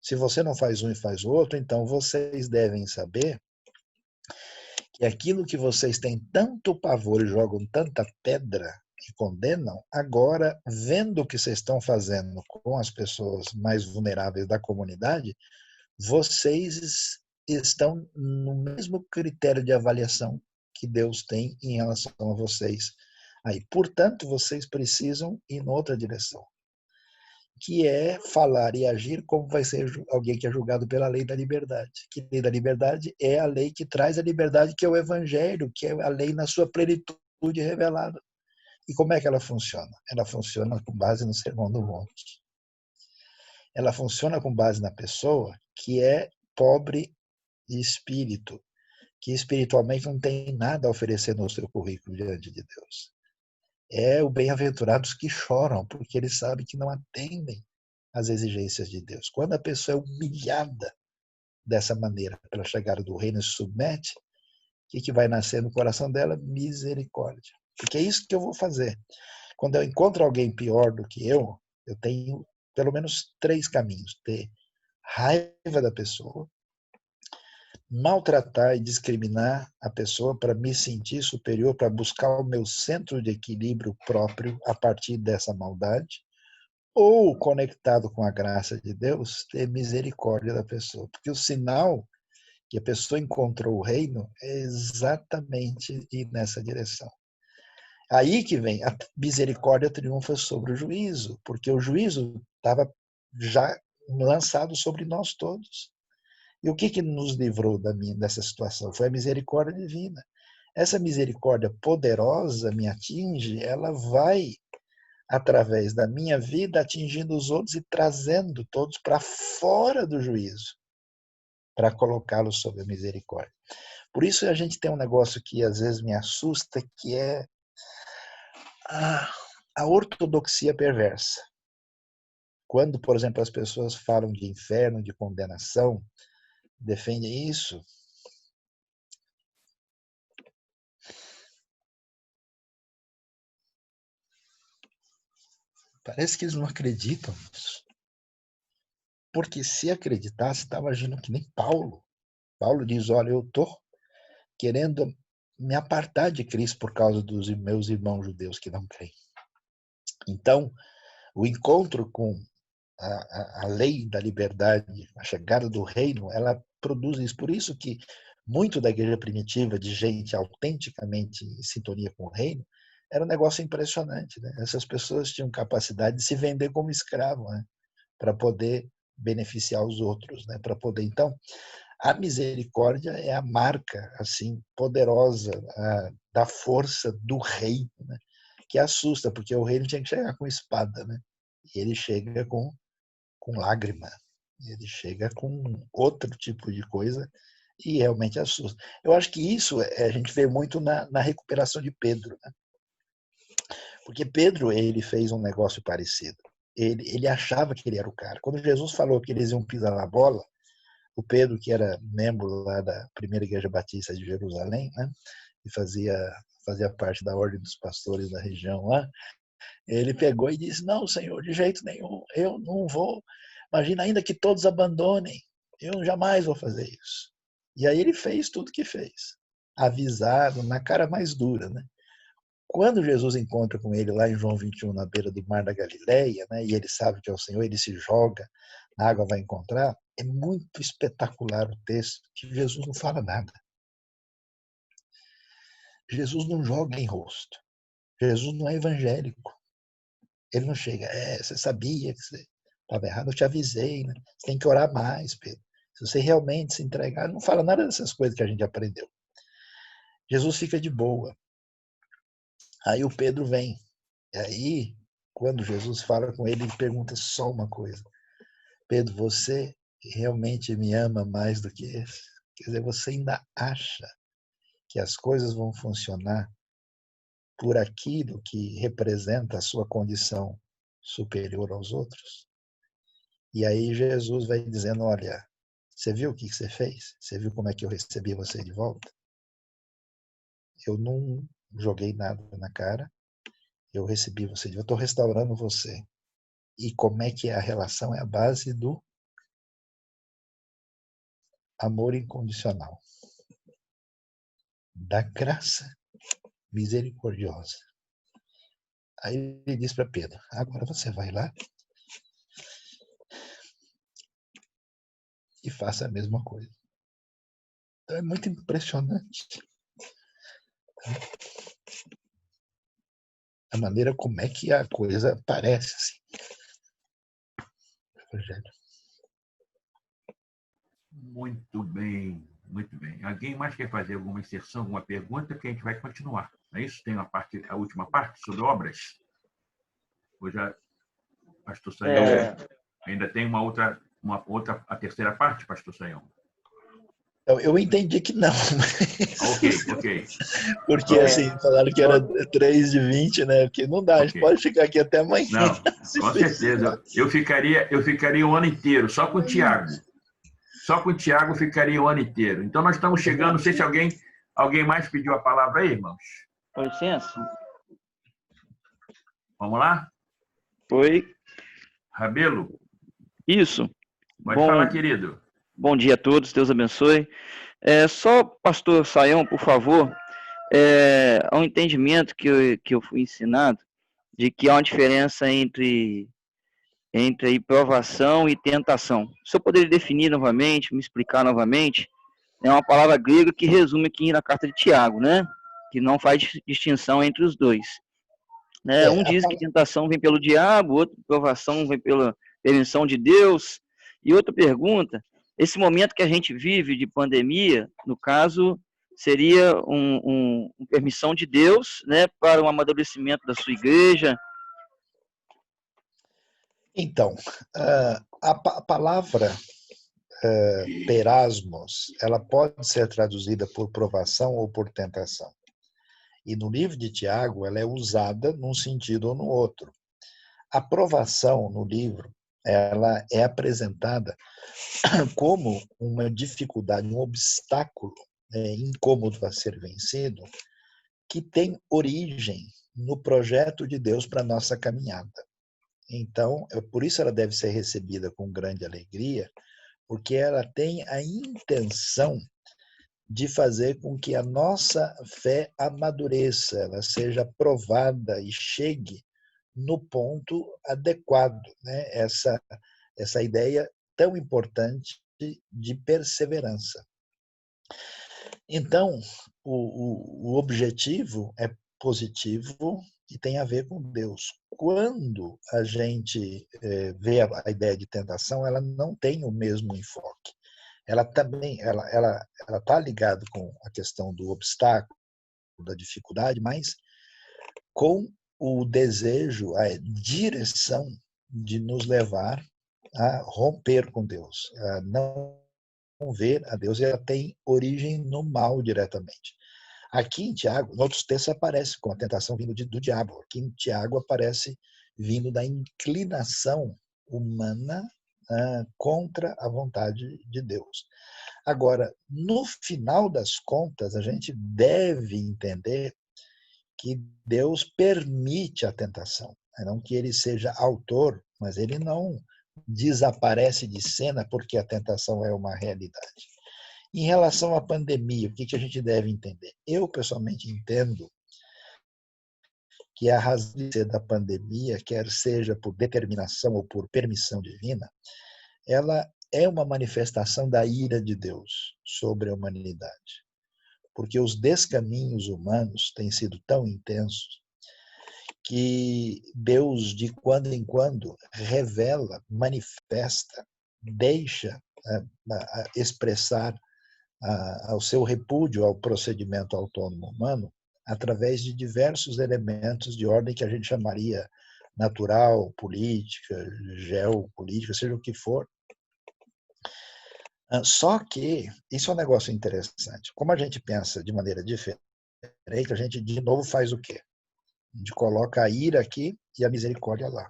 Se você não faz um e faz o outro, então vocês devem saber que aquilo que vocês têm tanto pavor e jogam tanta pedra e condenam, agora, vendo o que vocês estão fazendo com as pessoas mais vulneráveis da comunidade, vocês estão no mesmo critério de avaliação que Deus tem em relação a vocês. Aí, portanto, vocês precisam ir em outra direção, que é falar e agir como vai ser alguém que é julgado pela lei da liberdade. Que a lei da liberdade é a lei que traz a liberdade, que é o evangelho, que é a lei na sua plenitude revelada. E como é que ela funciona? Ela funciona com base no Sermão do Monte. Ela funciona com base na pessoa que é pobre de espírito, que espiritualmente não tem nada a oferecer no seu currículo diante de Deus. É o bem-aventurados que choram, porque eles sabem que não atendem às exigências de Deus. Quando a pessoa é humilhada dessa maneira pela chegada do reino e se submete, o que vai nascer no coração dela? Misericórdia. Porque é isso que eu vou fazer. Quando eu encontro alguém pior do que eu tenho pelo menos 3 caminhos. Ter raiva da pessoa, maltratar e discriminar a pessoa para me sentir superior, para buscar o meu centro de equilíbrio próprio a partir dessa maldade, ou, conectado com a graça de Deus, ter misericórdia da pessoa. Porque o sinal que a pessoa encontrou o reino é exatamente ir nessa direção. Aí que vem, a misericórdia triunfa sobre o juízo, porque o juízo estava já lançado sobre nós todos. E o que nos livrou dessa situação? Foi a misericórdia divina. Essa misericórdia poderosa me atinge, ela vai através da minha vida, atingindo os outros e trazendo todos para fora do juízo, para colocá-los sob a misericórdia. Por isso a gente tem um negócio que às vezes me assusta, que é a ortodoxia perversa. Quando, por exemplo, as pessoas falam de inferno, de condenação, defendem isso, parece que eles não acreditam nisso. Porque se acreditasse, estava agindo que nem Paulo. Paulo diz, olha, eu estou querendo me apartar de Cristo por causa dos meus irmãos judeus que não creem. Então, o encontro com a lei da liberdade, a chegada do reino, ela produz isso. Por isso que muito da igreja primitiva, de gente autenticamente em sintonia com o reino, era um negócio impressionante, né? Essas pessoas tinham capacidade de se vender como escravo, né? Para poder beneficiar os outros, né? Para poder, então, a misericórdia é a marca assim poderosa da força do reino, né? Que assusta, porque o reino tinha que chegar com espada, né? E ele chega com lágrima, ele chega com outro tipo de coisa e realmente assusta. Eu acho que isso a gente vê muito na recuperação de Pedro, né? Porque Pedro, ele fez um negócio parecido. Ele achava que ele era o cara. Quando Jesus falou que eles iam pisar na bola, o Pedro, que era membro lá da primeira igreja batista de Jerusalém, né, e fazia parte da ordem dos pastores da região lá, ele pegou e disse, não, Senhor, de jeito nenhum, eu não vou, imagina, ainda que todos abandonem, eu jamais vou fazer isso. E aí ele fez tudo que fez, avisado, na cara mais dura, né? Quando Jesus encontra com ele lá em João 21, na beira do mar da Galileia, né, e ele sabe que é o Senhor, ele se joga, a água vai encontrar, é muito espetacular o texto, que Jesus não fala nada. Jesus não joga em rosto. Jesus não é evangélico. Ele não chega, você sabia que você estava errado, eu te avisei, né? Você tem que orar mais, Pedro. Se você realmente se entregar, não fala nada dessas coisas que a gente aprendeu. Jesus fica de boa. Aí o Pedro vem. E aí, quando Jesus fala com ele, ele pergunta só uma coisa. Pedro, você realmente me ama mais do que esse? Quer dizer, você ainda acha que as coisas vão funcionar por aquilo que representa a sua condição superior aos outros? E aí Jesus vai dizendo, olha, você viu o que você fez? Você viu como é que eu recebi você de volta? Eu não joguei nada na cara, eu recebi você de volta, eu estou restaurando você. E como é que é a relação? É a base do amor incondicional, da graça misericordiosa. Aí ele diz para Pedro, agora você vai lá e faça a mesma coisa. Então é muito impressionante a maneira como é que a coisa parece assim. Evangelho. Muito bem, muito bem. Alguém mais quer fazer alguma inserção, alguma pergunta, que a gente vai continuar. É isso? Tem a última parte sobre obras? Ou já, pastor Sayão, ainda tem a terceira parte, pastor Sayão? Eu entendi que não. Ok. Porque assim, falaram que era 3 de 20, né? Porque não dá, a gente pode ficar aqui até amanhã. Não, com certeza. Eu ficaria o ano inteiro, só com o Tiago. Só com o Tiago ficaria o ano inteiro. Então nós estamos chegando, não sei se alguém mais pediu a palavra aí, irmãos. Com licença. Vamos lá? Oi. Rabelo? Isso. Pode falar, querido. Bom dia a todos, Deus abençoe. Só, pastor Sayão, por favor, há um entendimento que eu fui ensinado de que há uma diferença entre aí, provação e tentação. Se eu poderia definir novamente, me explicar novamente, é uma palavra grega que resume aqui na carta de Tiago, né? Que não faz distinção entre os dois. Um diz que tentação vem pelo diabo, outro provação vem pela permissão de Deus. E outra pergunta, esse momento que a gente vive de pandemia, no caso, seria uma permissão de Deus, né, para o amadurecimento da sua igreja, Então, a palavra perasmos, ela pode ser traduzida por provação ou por tentação. E no livro de Tiago, ela é usada num sentido ou no outro. A provação no livro, ela é apresentada como uma dificuldade, um obstáculo incômodo a ser vencido, que tem origem no projeto de Deus para a nossa caminhada. Então, por isso ela deve ser recebida com grande alegria, porque ela tem a intenção de fazer com que a nossa fé amadureça, ela seja provada e chegue no ponto adequado, né? Essa ideia tão importante de perseverança. Então, o objetivo é positivo e tem a ver com Deus. Quando a gente vê a ideia de tentação, ela não tem o mesmo enfoque. Ela também ela está ligada com a questão do obstáculo, da dificuldade, mas com o desejo, a direção de nos levar a romper com Deus, a não ver a Deus, e ela tem origem no mal diretamente. Aqui em Tiago, em outros textos aparece com a tentação vindo do diabo. Aqui em Tiago aparece vindo da inclinação humana contra a vontade de Deus. Agora, no final das contas, a gente deve entender que Deus permite a tentação. Não que ele seja autor, mas ele não desaparece de cena porque a tentação é uma realidade. Em relação à pandemia, o que a gente deve entender? Eu, pessoalmente, entendo que a razão de ser da pandemia, quer seja por determinação ou por permissão divina, ela é uma manifestação da ira de Deus sobre a humanidade. Porque os descaminhos humanos têm sido tão intensos que Deus, de quando em quando, revela, manifesta, deixa expressar ao seu repúdio ao procedimento autônomo humano através de diversos elementos de ordem que a gente chamaria natural, política, geopolítica, seja o que for. Só que isso é um negócio interessante. Como a gente pensa de maneira diferente, a gente de novo faz o quê? A gente coloca a ira aqui e a misericórdia lá,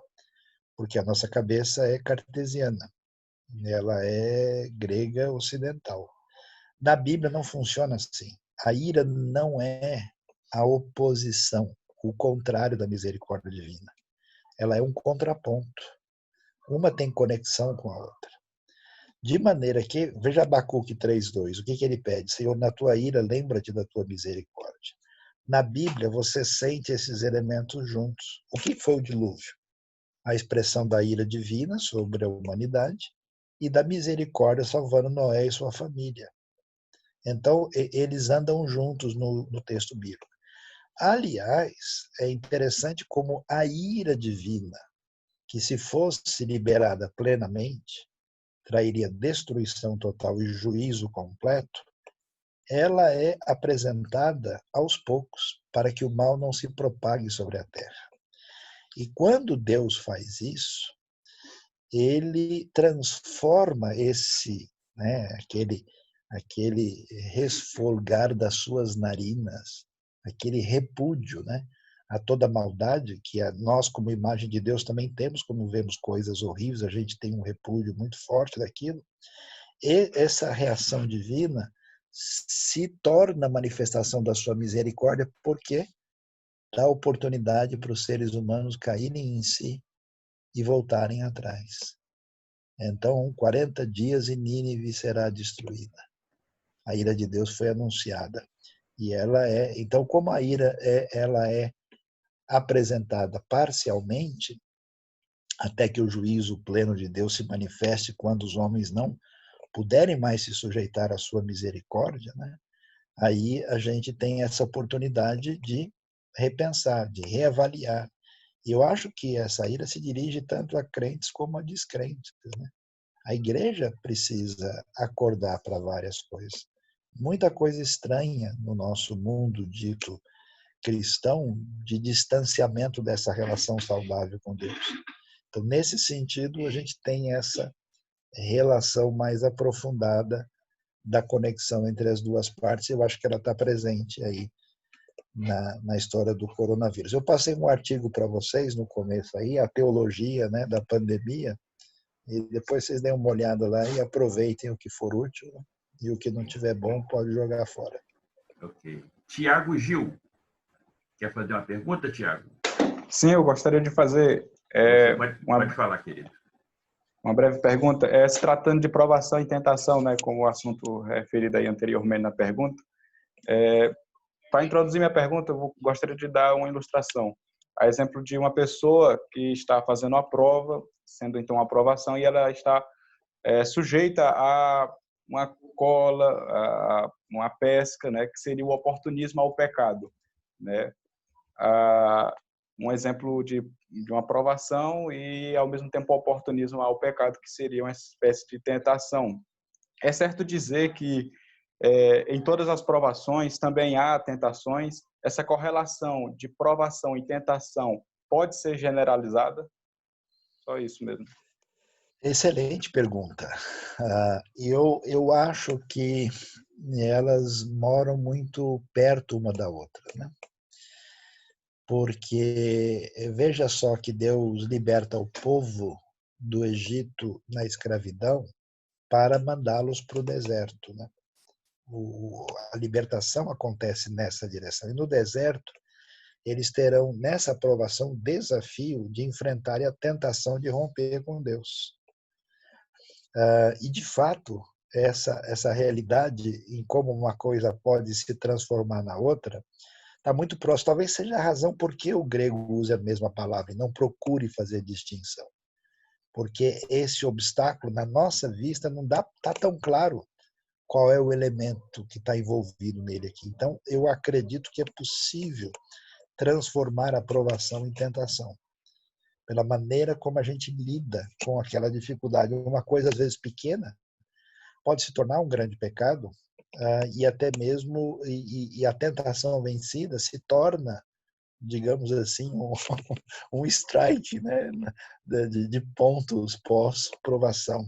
porque a nossa cabeça é cartesiana, ela é grega ocidental. Na Bíblia não funciona assim. A ira não é a oposição, o contrário da misericórdia divina. Ela é um contraponto. Uma tem conexão com a outra. De maneira que, veja Abacuque 3:2, o que ele pede? Senhor, na tua ira, lembra-te da tua misericórdia. Na Bíblia, você sente esses elementos juntos. O que foi o dilúvio? A expressão da ira divina sobre a humanidade e da misericórdia salvando Noé e sua família. Então, eles andam juntos no texto bíblico. Aliás, é interessante como a ira divina, que se fosse liberada plenamente, trairia destruição total e juízo completo, ela é apresentada aos poucos para que o mal não se propague sobre a terra. E quando Deus faz isso, ele transforma aquele resfolgar das suas narinas, aquele repúdio, a toda maldade, que nós, como imagem de Deus, também temos, quando vemos coisas horríveis, a gente tem um repúdio muito forte daquilo. E essa reação divina se torna manifestação da sua misericórdia, porque dá oportunidade para os seres humanos caírem em si e voltarem atrás. Então, 40 dias e Nínive será destruída. A ira de Deus foi anunciada. E ela então, como a ira ela é apresentada parcialmente, até que o juízo pleno de Deus se manifeste quando os homens não puderem mais se sujeitar à sua misericórdia, aí a gente tem essa oportunidade de repensar, de reavaliar. E eu acho que essa ira se dirige tanto a crentes como a descrentes. A igreja precisa acordar para várias coisas. Muita coisa estranha no nosso mundo dito cristão, de distanciamento dessa relação saudável com Deus. Então, nesse sentido, a gente tem essa relação mais aprofundada da conexão entre as duas partes. Eu acho que ela está presente aí na história do coronavírus. Eu passei um artigo para vocês no começo aí, a teologia, né, da pandemia, e depois vocês deem uma olhada lá e aproveitem o que for útil, né? E o que não tiver bom pode jogar fora. Ok. Tiago Gil. Quer fazer uma pergunta, Tiago? Sim, eu gostaria de fazer pode falar, querido. Uma breve pergunta. Se tratando de provação e tentação, né, como o assunto referido aí anteriormente na pergunta, para introduzir minha pergunta, eu gostaria de dar uma ilustração. A exemplo de uma pessoa que está fazendo a prova, sendo então uma aprovação, e ela está sujeita a uma cola, a uma pesca, né, que seria o oportunismo ao pecado, né? Um exemplo de uma provação e, ao mesmo tempo, oportunismo ao pecado, que seria uma espécie de tentação. É certo dizer que em todas as provações também há tentações. Essa correlação de provação e tentação pode ser generalizada? Só isso mesmo. Excelente pergunta. Eu acho que elas moram muito perto uma da outra, né? Porque veja só que Deus liberta o povo do Egito na escravidão para mandá-los para o deserto, né? A libertação acontece nessa direção. E no deserto, eles terão, nessa provação, o desafio de enfrentar a tentação de romper com Deus. E, de fato, essa realidade em como uma coisa pode se transformar na outra está muito próximo. Talvez seja a razão por que o grego usa a mesma palavra e não procure fazer distinção. Porque esse obstáculo, na nossa vista, não está tão claro qual é o elemento que está envolvido nele aqui. Então, eu acredito que é possível transformar a provação em tentação, pela maneira como a gente lida com aquela dificuldade. Uma coisa, às vezes, pequena, pode se tornar um grande pecado, e até mesmo e a tentação vencida se torna, digamos assim, um strike, né, de pontos pós-provação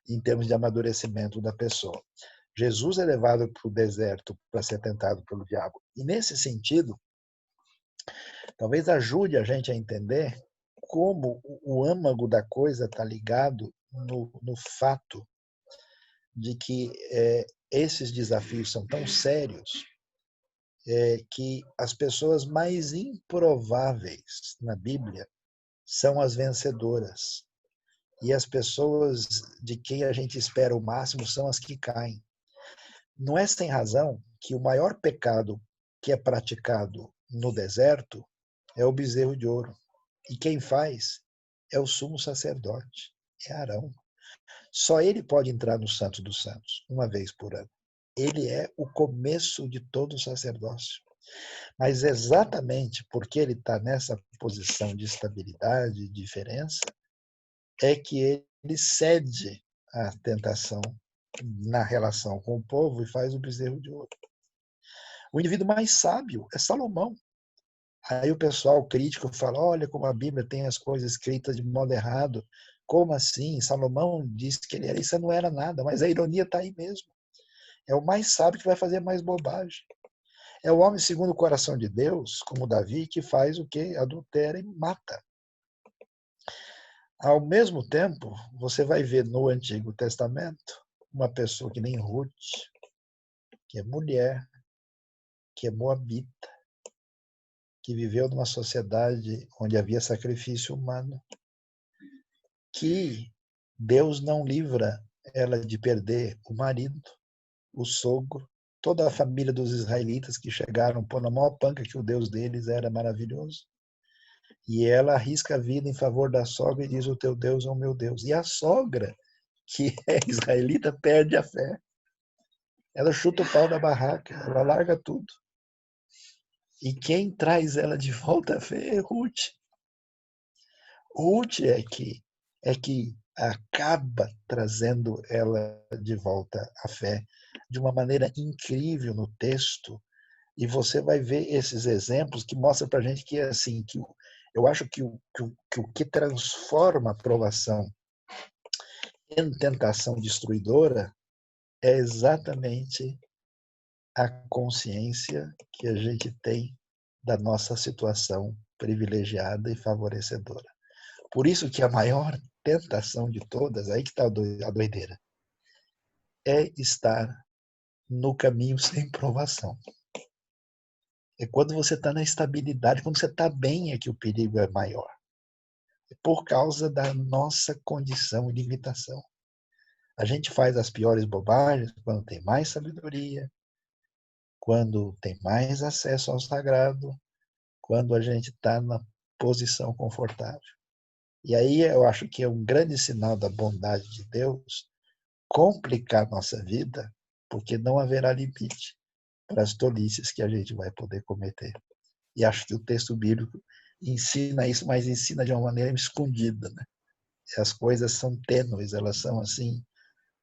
em termos de amadurecimento da pessoa. Jesus é levado para o deserto para ser tentado pelo diabo. E, nesse sentido, talvez ajude a gente a entender como o âmago da coisa está ligado no fato de que esses desafios são tão sérios que as pessoas mais improváveis na Bíblia são as vencedoras. E as pessoas de quem a gente espera o máximo são as que caem. Não é sem razão que o maior pecado que é praticado no deserto é o bezerro de ouro. E quem faz é o sumo sacerdote, é Arão. Só ele pode entrar no Santo dos Santos, uma vez por ano. Ele é o começo de todo o sacerdócio. Mas exatamente porque ele está nessa posição de estabilidade e diferença, é que ele cede à tentação na relação com o povo e faz o bezerro de ouro. O indivíduo mais sábio é Salomão. Aí o pessoal crítico fala, olha como a Bíblia tem as coisas escritas de modo errado. Como assim? Salomão disse que ele era, isso não era nada, mas a ironia está aí mesmo. É o mais sábio que vai fazer mais bobagem. É o homem segundo o coração de Deus, como Davi, que faz o que? Adultera e mata. Ao mesmo tempo, você vai ver no Antigo Testamento uma pessoa que nem Ruth, que é mulher, que é moabita, que viveu numa sociedade onde havia sacrifício humano, que Deus não livra ela de perder o marido, o sogro, toda a família dos israelitas que chegaram pôr na maior panca que o Deus deles era maravilhoso. E ela arrisca a vida em favor da sogra e diz, o teu Deus é o meu Deus. E a sogra, que é israelita, perde a fé. Ela chuta o pau da barraca, ela larga tudo. E quem traz ela de volta à fé é Ruth. Ruth é que acaba trazendo ela de volta à fé de uma maneira incrível no texto. E você vai ver esses exemplos que mostram para a gente que é assim, que Eu acho que o que transforma a provação em tentação destruidora é exatamente a consciência que a gente tem da nossa situação privilegiada e favorecedora. Por isso que a maior tentação de todas, aí que está a doideira, é estar no caminho sem provação. É quando você está na estabilidade, quando você está bem é que o perigo é maior. É por causa da nossa condição e limitação. A gente faz as piores bobagens quando tem mais sabedoria, quando tem mais acesso ao sagrado, quando a gente está na posição confortável. E aí eu acho que é um grande sinal da bondade de Deus complicar nossa vida, porque não haverá limite para as tolices que a gente vai poder cometer. E acho que o texto bíblico ensina isso, mas ensina de uma maneira escondida, né? As coisas são tênues, elas são assim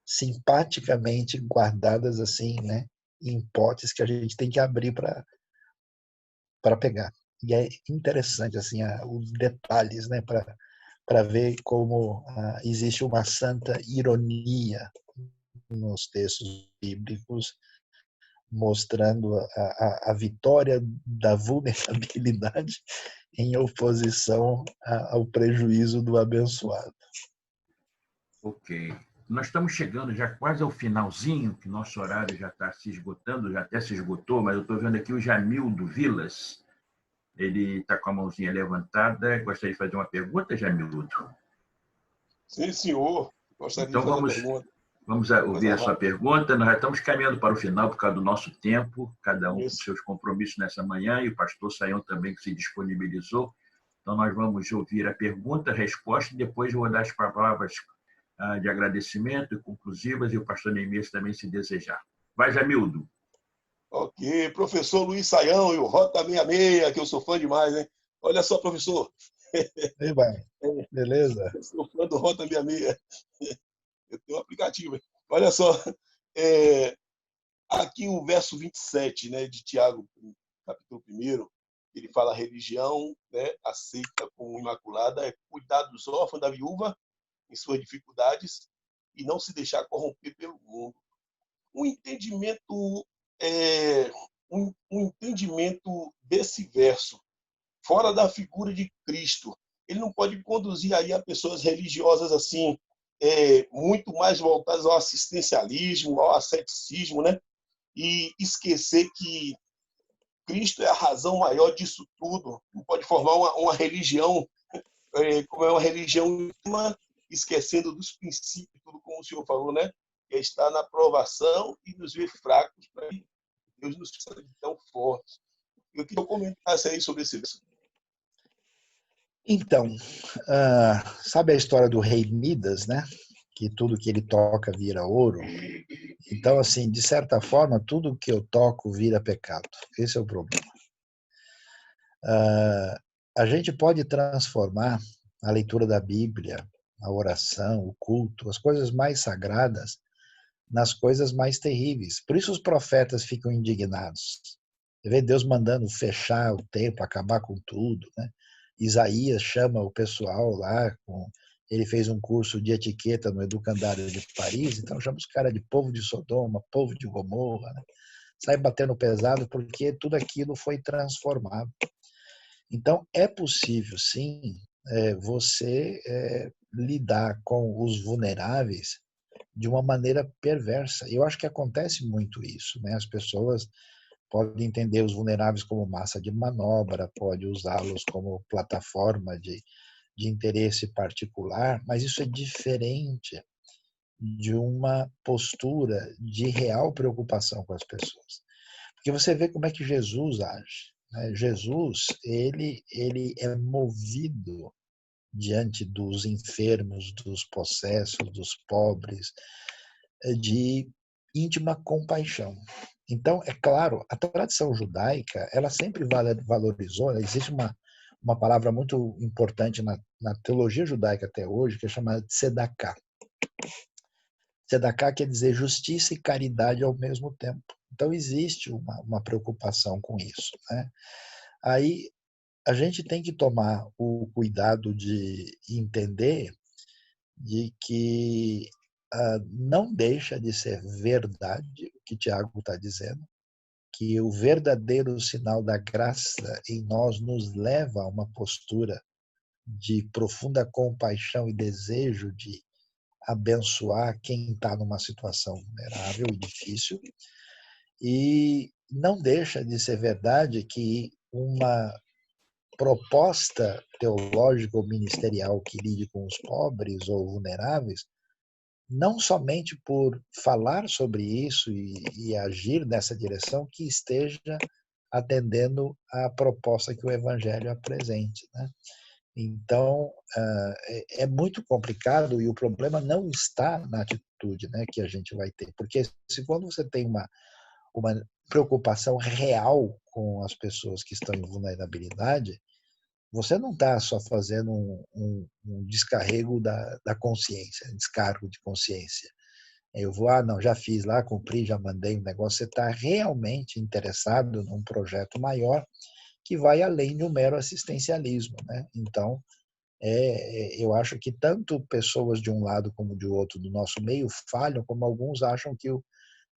simpaticamente guardadas assim, né, em potes que a gente tem que abrir para pegar. E é interessante assim os detalhes, né, para ver como existe uma santa ironia nos textos bíblicos, mostrando a vitória da vulnerabilidade em oposição ao prejuízo do abençoado. Ok. Nós estamos chegando já quase ao finalzinho, que nosso horário já está se esgotando, já até se esgotou, mas eu estou vendo aqui o Jamildo Vilas. Ele está com a mãozinha levantada. Gostaria de fazer uma pergunta, Jamildo? Sim, senhor. Gostaria Então de fazer uma pergunta. Vamos ouvir a sua pergunta. Nós já estamos caminhando para o final por causa do nosso tempo, cada um com seus compromissos nessa manhã, e o pastor Sayão também que se disponibilizou. Então, nós vamos ouvir a pergunta, a resposta, e depois eu vou dar as palavras de agradecimento e conclusivas, e o pastor Neemias também, se desejar. Vai, Jamildo. Ok, professor Luiz Sayão e o Rota 66, que eu sou fã demais, hein? Olha só, professor. Ei, vai. Beleza? Eu sou fã do Rota 66. Eu tenho um aplicativo. Olha só, aqui o verso 27, né, de Tiago, capítulo 1, ele fala: a religião, né, aceita como imaculada é cuidar dos órfãos, da viúva, em suas dificuldades, e não se deixar corromper pelo mundo. Um entendimento, um entendimento desse verso, fora da figura de Cristo, ele não pode conduzir aí a pessoas religiosas assim, muito mais voltadas ao assistencialismo, ao asceticismo, né? E esquecer que Cristo é a razão maior disso tudo. Não pode formar uma religião, como é uma religião, esquecendo dos princípios, tudo como o senhor falou, né? Que é estar na provação e nos ver fracos, para que Deus nos faça tão fortes. Eu queria comentar aí sobre esse verso. Então, sabe a história do rei Midas, né? Que tudo que ele toca vira ouro. Então, assim, de certa forma, tudo que eu toco vira pecado. Esse é o problema. A gente pode transformar a leitura da Bíblia, a oração, o culto, as coisas mais sagradas, nas coisas mais terríveis. Por isso os profetas ficam indignados. Você vê Deus mandando fechar o templo, acabar com tudo, né? Isaías chama o pessoal lá, ele fez um curso de etiqueta no Educandário de Paris, então chama os caras de povo de Sodoma, povo de Gomorra, né? Sai batendo pesado porque tudo aquilo foi transformado. Então é possível, sim, você lidar com os vulneráveis de uma maneira perversa. Eu acho que acontece muito isso, né? As pessoas podem entender os vulneráveis como massa de manobra, pode usá-los como plataforma de interesse particular, mas isso é diferente de uma postura de real preocupação com as pessoas. Porque você vê como é que Jesus age, né? Jesus, ele é movido diante dos enfermos, dos possessos, dos pobres, de íntima compaixão. Então, é claro, a tradição judaica, ela sempre valorizou, existe uma palavra muito importante na teologia judaica até hoje, que é chamada de tzedakah. Tzedakah quer dizer justiça e caridade ao mesmo tempo. Então, existe uma preocupação com isso, né? Aí, a gente tem que tomar o cuidado de entender de que não deixa de ser verdade o que Tiago está dizendo, que o verdadeiro sinal da graça em nós nos leva a uma postura de profunda compaixão e desejo de abençoar quem está numa situação vulnerável e difícil. E não deixa de ser verdade que uma proposta teológica ou ministerial que lide com os pobres ou vulneráveis, não somente por falar sobre isso e agir nessa direção, que esteja atendendo à proposta que o Evangelho apresente, né? Então, é muito complicado e o problema não está na atitude, né, que a gente vai ter. Porque se quando você tem uma preocupação real com as pessoas que estão em vulnerabilidade, você não está só fazendo um descarrego da consciência, descargo de consciência. Eu vou, não, já fiz lá, cumpri, já mandei um negócio. Você está realmente interessado num projeto maior que vai além de um mero assistencialismo, né? Então, eu acho que tanto pessoas de um lado como de outro do nosso meio falham, como alguns acham que o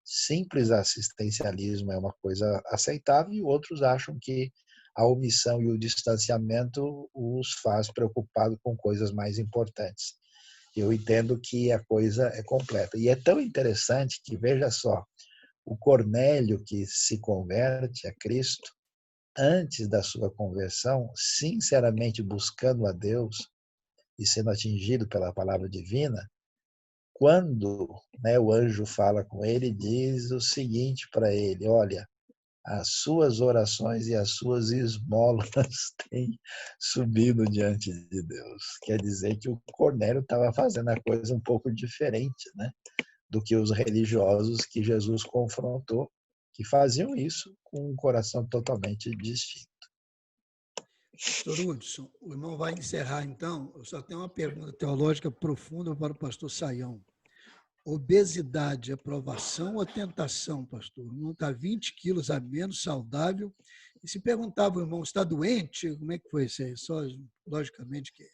simples assistencialismo é uma coisa aceitável e outros acham que a omissão e o distanciamento os faz preocupados com coisas mais importantes. Eu entendo que a coisa é completa. E é tão interessante que, veja só, o Cornélio que se converte a Cristo, antes da sua conversão, sinceramente buscando a Deus e sendo atingido pela palavra divina, quando, né, o anjo fala com ele, diz o seguinte para ele: olha, as suas orações e as suas esmolas têm subido diante de Deus. Quer dizer que o Cornélio estava fazendo a coisa um pouco diferente, né, do que os religiosos que Jesus confrontou, que faziam isso com um coração totalmente distinto. Pastor Hudson, o irmão vai encerrar então. Eu só tenho uma pergunta teológica profunda para o pastor Sayão. Obesidade é provação ou tentação, pastor? Não está 20 quilos a menos saudável. E se perguntava, o irmão, está doente? Como é que foi isso aí? Só, logicamente que...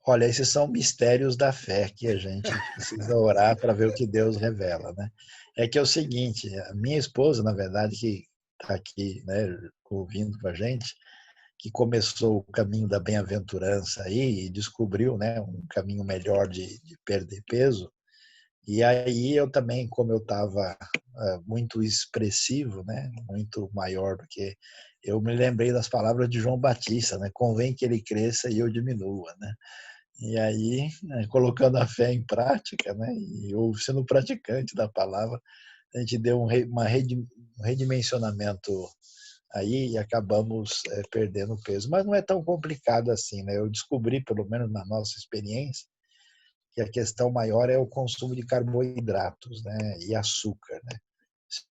Olha, esses são mistérios da fé que a gente precisa orar para ver o que Deus revela, né? É que é o seguinte, a minha esposa, na verdade, que está aqui, né, ouvindo com a gente, que começou o caminho da bem-aventurança aí e descobriu, né, um caminho melhor de perder peso. E aí eu também, como eu estava muito expressivo, né, muito maior do que... Eu me lembrei das palavras de João Batista, né? Convém que ele cresça e eu diminua, né? E aí, colocando a fé em prática, né, e eu sendo praticante da palavra, a gente deu um redimensionamento aí e acabamos perdendo peso. Mas não é tão complicado assim, né? Eu descobri, pelo menos na nossa experiência, que a questão maior é o consumo de carboidratos, né, e açúcar, né?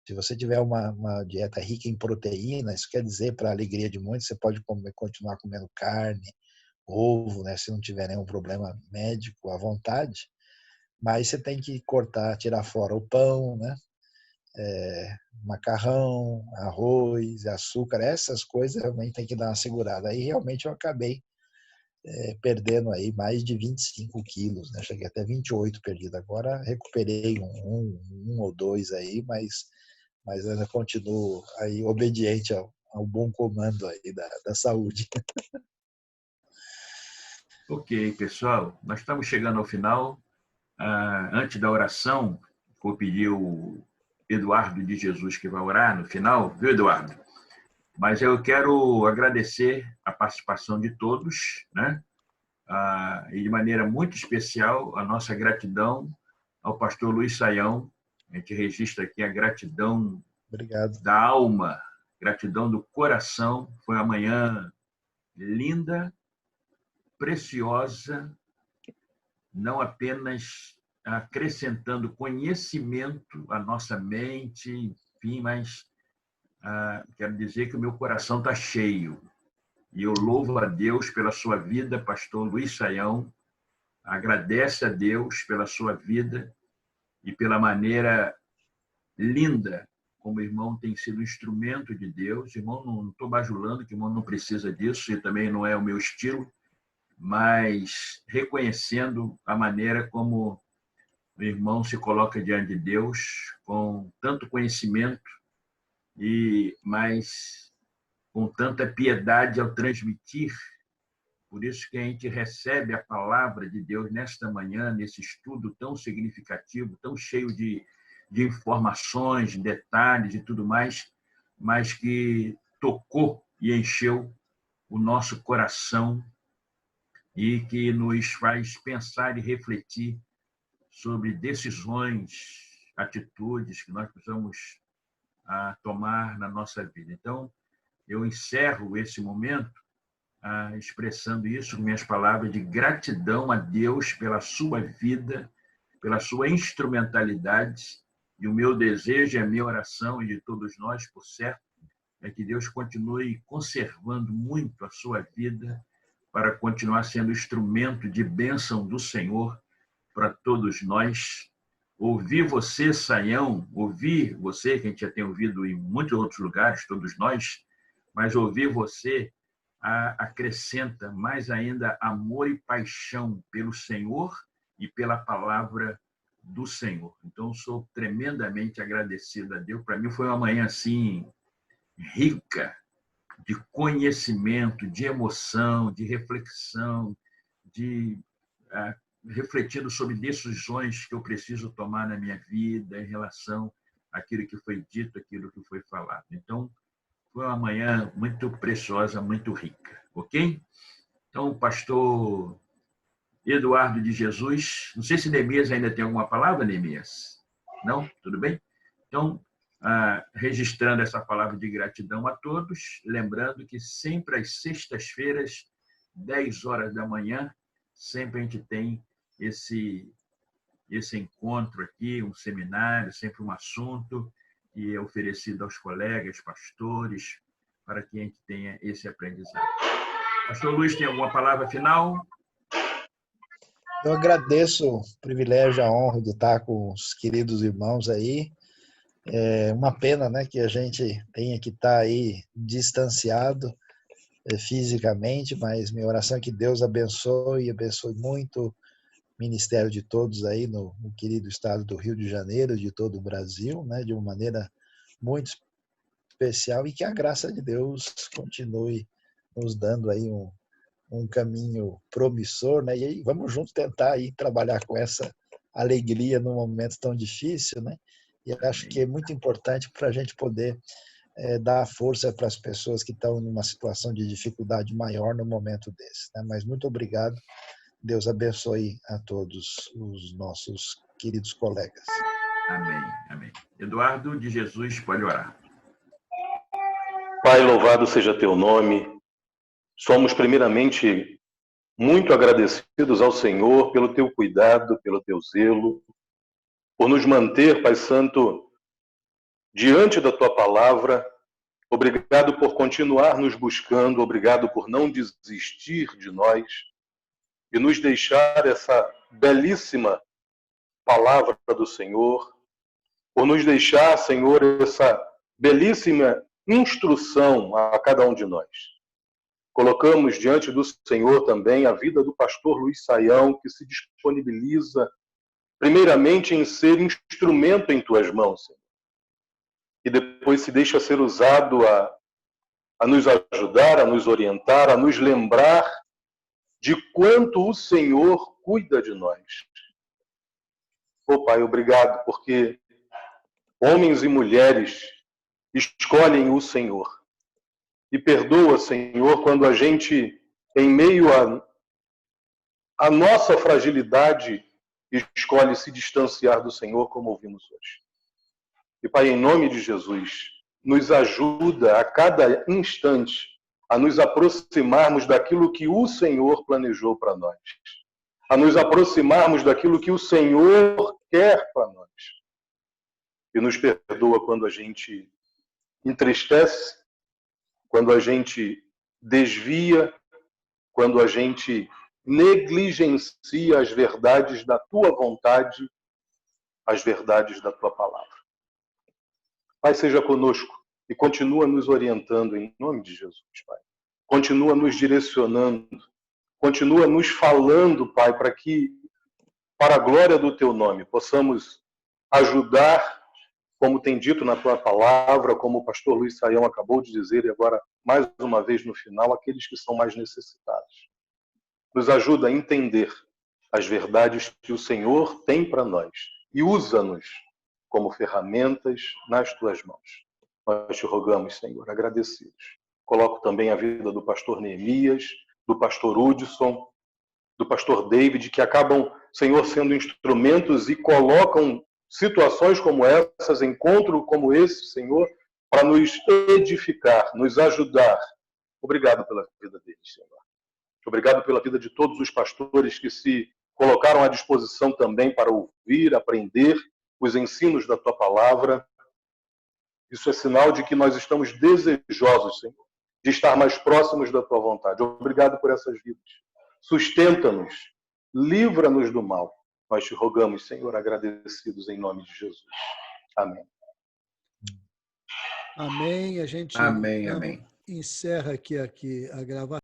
Se você tiver uma dieta rica em proteína, isso quer dizer, para a alegria de muitos, você pode continuar comendo carne, ovo, né, se não tiver nenhum problema médico à vontade, mas você tem que cortar, tirar fora o pão, né, macarrão, arroz, açúcar, essas coisas realmente tem que dar uma segurada. Aí realmente eu acabei perdendo aí mais de 25 quilos, né? Cheguei até 28 perdido. Agora recuperei um ou dois aí, mas ainda continuo aí obediente ao bom comando aí da saúde. Ok, pessoal, nós estamos chegando ao final. Antes da oração, vou pedir o Eduardo de Jesus que vai orar no final, viu, Eduardo? Mas eu quero agradecer a participação de todos, né? E de maneira muito especial a nossa gratidão ao pastor Luiz Sayão. A gente registra aqui a gratidão Obrigado. Da alma, gratidão do coração. Foi uma manhã linda, preciosa, não apenas acrescentando conhecimento à nossa mente, enfim, mas quero dizer que o meu coração está cheio. E eu louvo a Deus pela sua vida, pastor Luiz Sayão. Agradece a Deus pela sua vida e pela maneira linda como irmão tem sido instrumento de Deus. Irmão, não estou bajulando, que irmão não precisa disso, e também não é o meu estilo, mas reconhecendo a maneira como o irmão se coloca diante de Deus com tanto conhecimento mas com tanta piedade ao transmitir. Por isso que a gente recebe a palavra de Deus nesta manhã, nesse estudo tão significativo, tão cheio de informações, detalhes e tudo mais, mas que tocou e encheu o nosso coração e que nos faz pensar e refletir sobre decisões, atitudes que nós precisamos tomar na nossa vida. Então, eu encerro esse momento expressando isso com minhas palavras de gratidão a Deus pela sua vida, pela sua instrumentalidade, e o meu desejo, a minha oração e de todos nós, por certo, é que Deus continue conservando muito a sua vida para continuar sendo instrumento de bênção do Senhor para todos nós. Ouvir você, Saião, ouvir você, que a gente já tem ouvido em muitos outros lugares, todos nós, mas ouvir você acrescenta mais ainda amor e paixão pelo Senhor e pela palavra do Senhor. Então, sou tremendamente agradecido a Deus. Para mim, foi uma manhã assim, rica de conhecimento, de emoção, de reflexão, refletindo sobre decisões que eu preciso tomar na minha vida em relação àquilo que foi dito, aquilo que foi falado. Então, foi uma manhã muito preciosa, muito rica, ok? Então, o pastor Eduardo de Jesus, não sei se Neemias ainda tem alguma palavra, Neemias? Não? Tudo bem? Então, registrando essa palavra de gratidão a todos, lembrando que sempre às sextas-feiras, 10 horas da manhã, sempre a gente tem esse encontro aqui, um seminário, sempre um assunto, que é oferecido aos colegas, pastores, para que a gente tenha esse aprendizado. Pastor Luiz, tem alguma palavra final? Eu agradeço o privilégio, a honra de estar com os queridos irmãos aí. É uma pena, né, que a gente tenha que estar aí distanciado fisicamente, mas minha oração é que Deus abençoe muito o ministério de todos aí no querido estado do Rio de Janeiro, de todo o Brasil, né, de uma maneira muito especial, e que a graça de Deus continue nos dando aí um caminho promissor, né? E aí vamos juntos tentar aí trabalhar com essa alegria num momento tão difícil, né? E eu acho que é muito importante para a gente poder dar força para as pessoas que estão numa situação de dificuldade maior no momento desse, né? Mas muito obrigado. Deus abençoe a todos os nossos queridos colegas. Amém, amém. Eduardo de Jesus, pode orar. Pai, louvado seja teu nome. Somos primeiramente muito agradecidos ao Senhor pelo teu cuidado, pelo teu zelo, por nos manter, Pai Santo, diante da tua palavra. Obrigado por continuar nos buscando, obrigado por não desistir de nós e nos deixar essa belíssima palavra do Senhor, por nos deixar, Senhor, essa belíssima instrução a cada um de nós. Colocamos diante do Senhor também a vida do pastor Luiz Saião, que se disponibiliza primeiramente em ser instrumento em tuas mãos, Senhor, e depois se deixa ser usado a nos ajudar, a nos orientar, a nos lembrar de quanto o Senhor cuida de nós. Oh, Pai, obrigado, porque homens e mulheres escolhem o Senhor. E perdoa, Senhor, quando a gente, em meio à nossa fragilidade, escolhe se distanciar do Senhor, como ouvimos hoje. E, Pai, em nome de Jesus, nos ajuda a cada instante a nos aproximarmos daquilo que o Senhor planejou para nós, a nos aproximarmos daquilo que o Senhor quer para nós. E nos perdoa quando a gente entristece, quando a gente desvia, quando a gente negligencia as verdades da tua vontade, as verdades da tua palavra. Pai, seja conosco e continua nos orientando em nome de Jesus, Pai. Continua nos direcionando, continua nos falando, Pai, para que, para a glória do Teu nome, possamos ajudar, como tem dito na Tua palavra, como o pastor Luiz Saião acabou de dizer, e agora, mais uma vez no final, aqueles que são mais necessitados. Nos ajuda a entender as verdades que o Senhor tem para nós e usa-nos como ferramentas nas Tuas mãos. Nós te rogamos, Senhor, agradecidos. Coloco também a vida do pastor Neemias, do pastor Hudson, do pastor David, que acabam, Senhor, sendo instrumentos e colocam situações como essas, encontro como esse, Senhor, para nos edificar, nos ajudar. Obrigado pela vida deles, Senhor. Obrigado pela vida de todos os pastores que se colocaram à disposição também para ouvir, aprender os ensinos da Tua palavra. Isso é sinal de que nós estamos desejosos, Senhor, de estar mais próximos da Tua vontade. Obrigado por essas vidas. Sustenta-nos, livra-nos do mal. Nós te rogamos, Senhor, agradecidos em nome de Jesus. Amém. Amém. A gente amém. encerra aqui a gravação.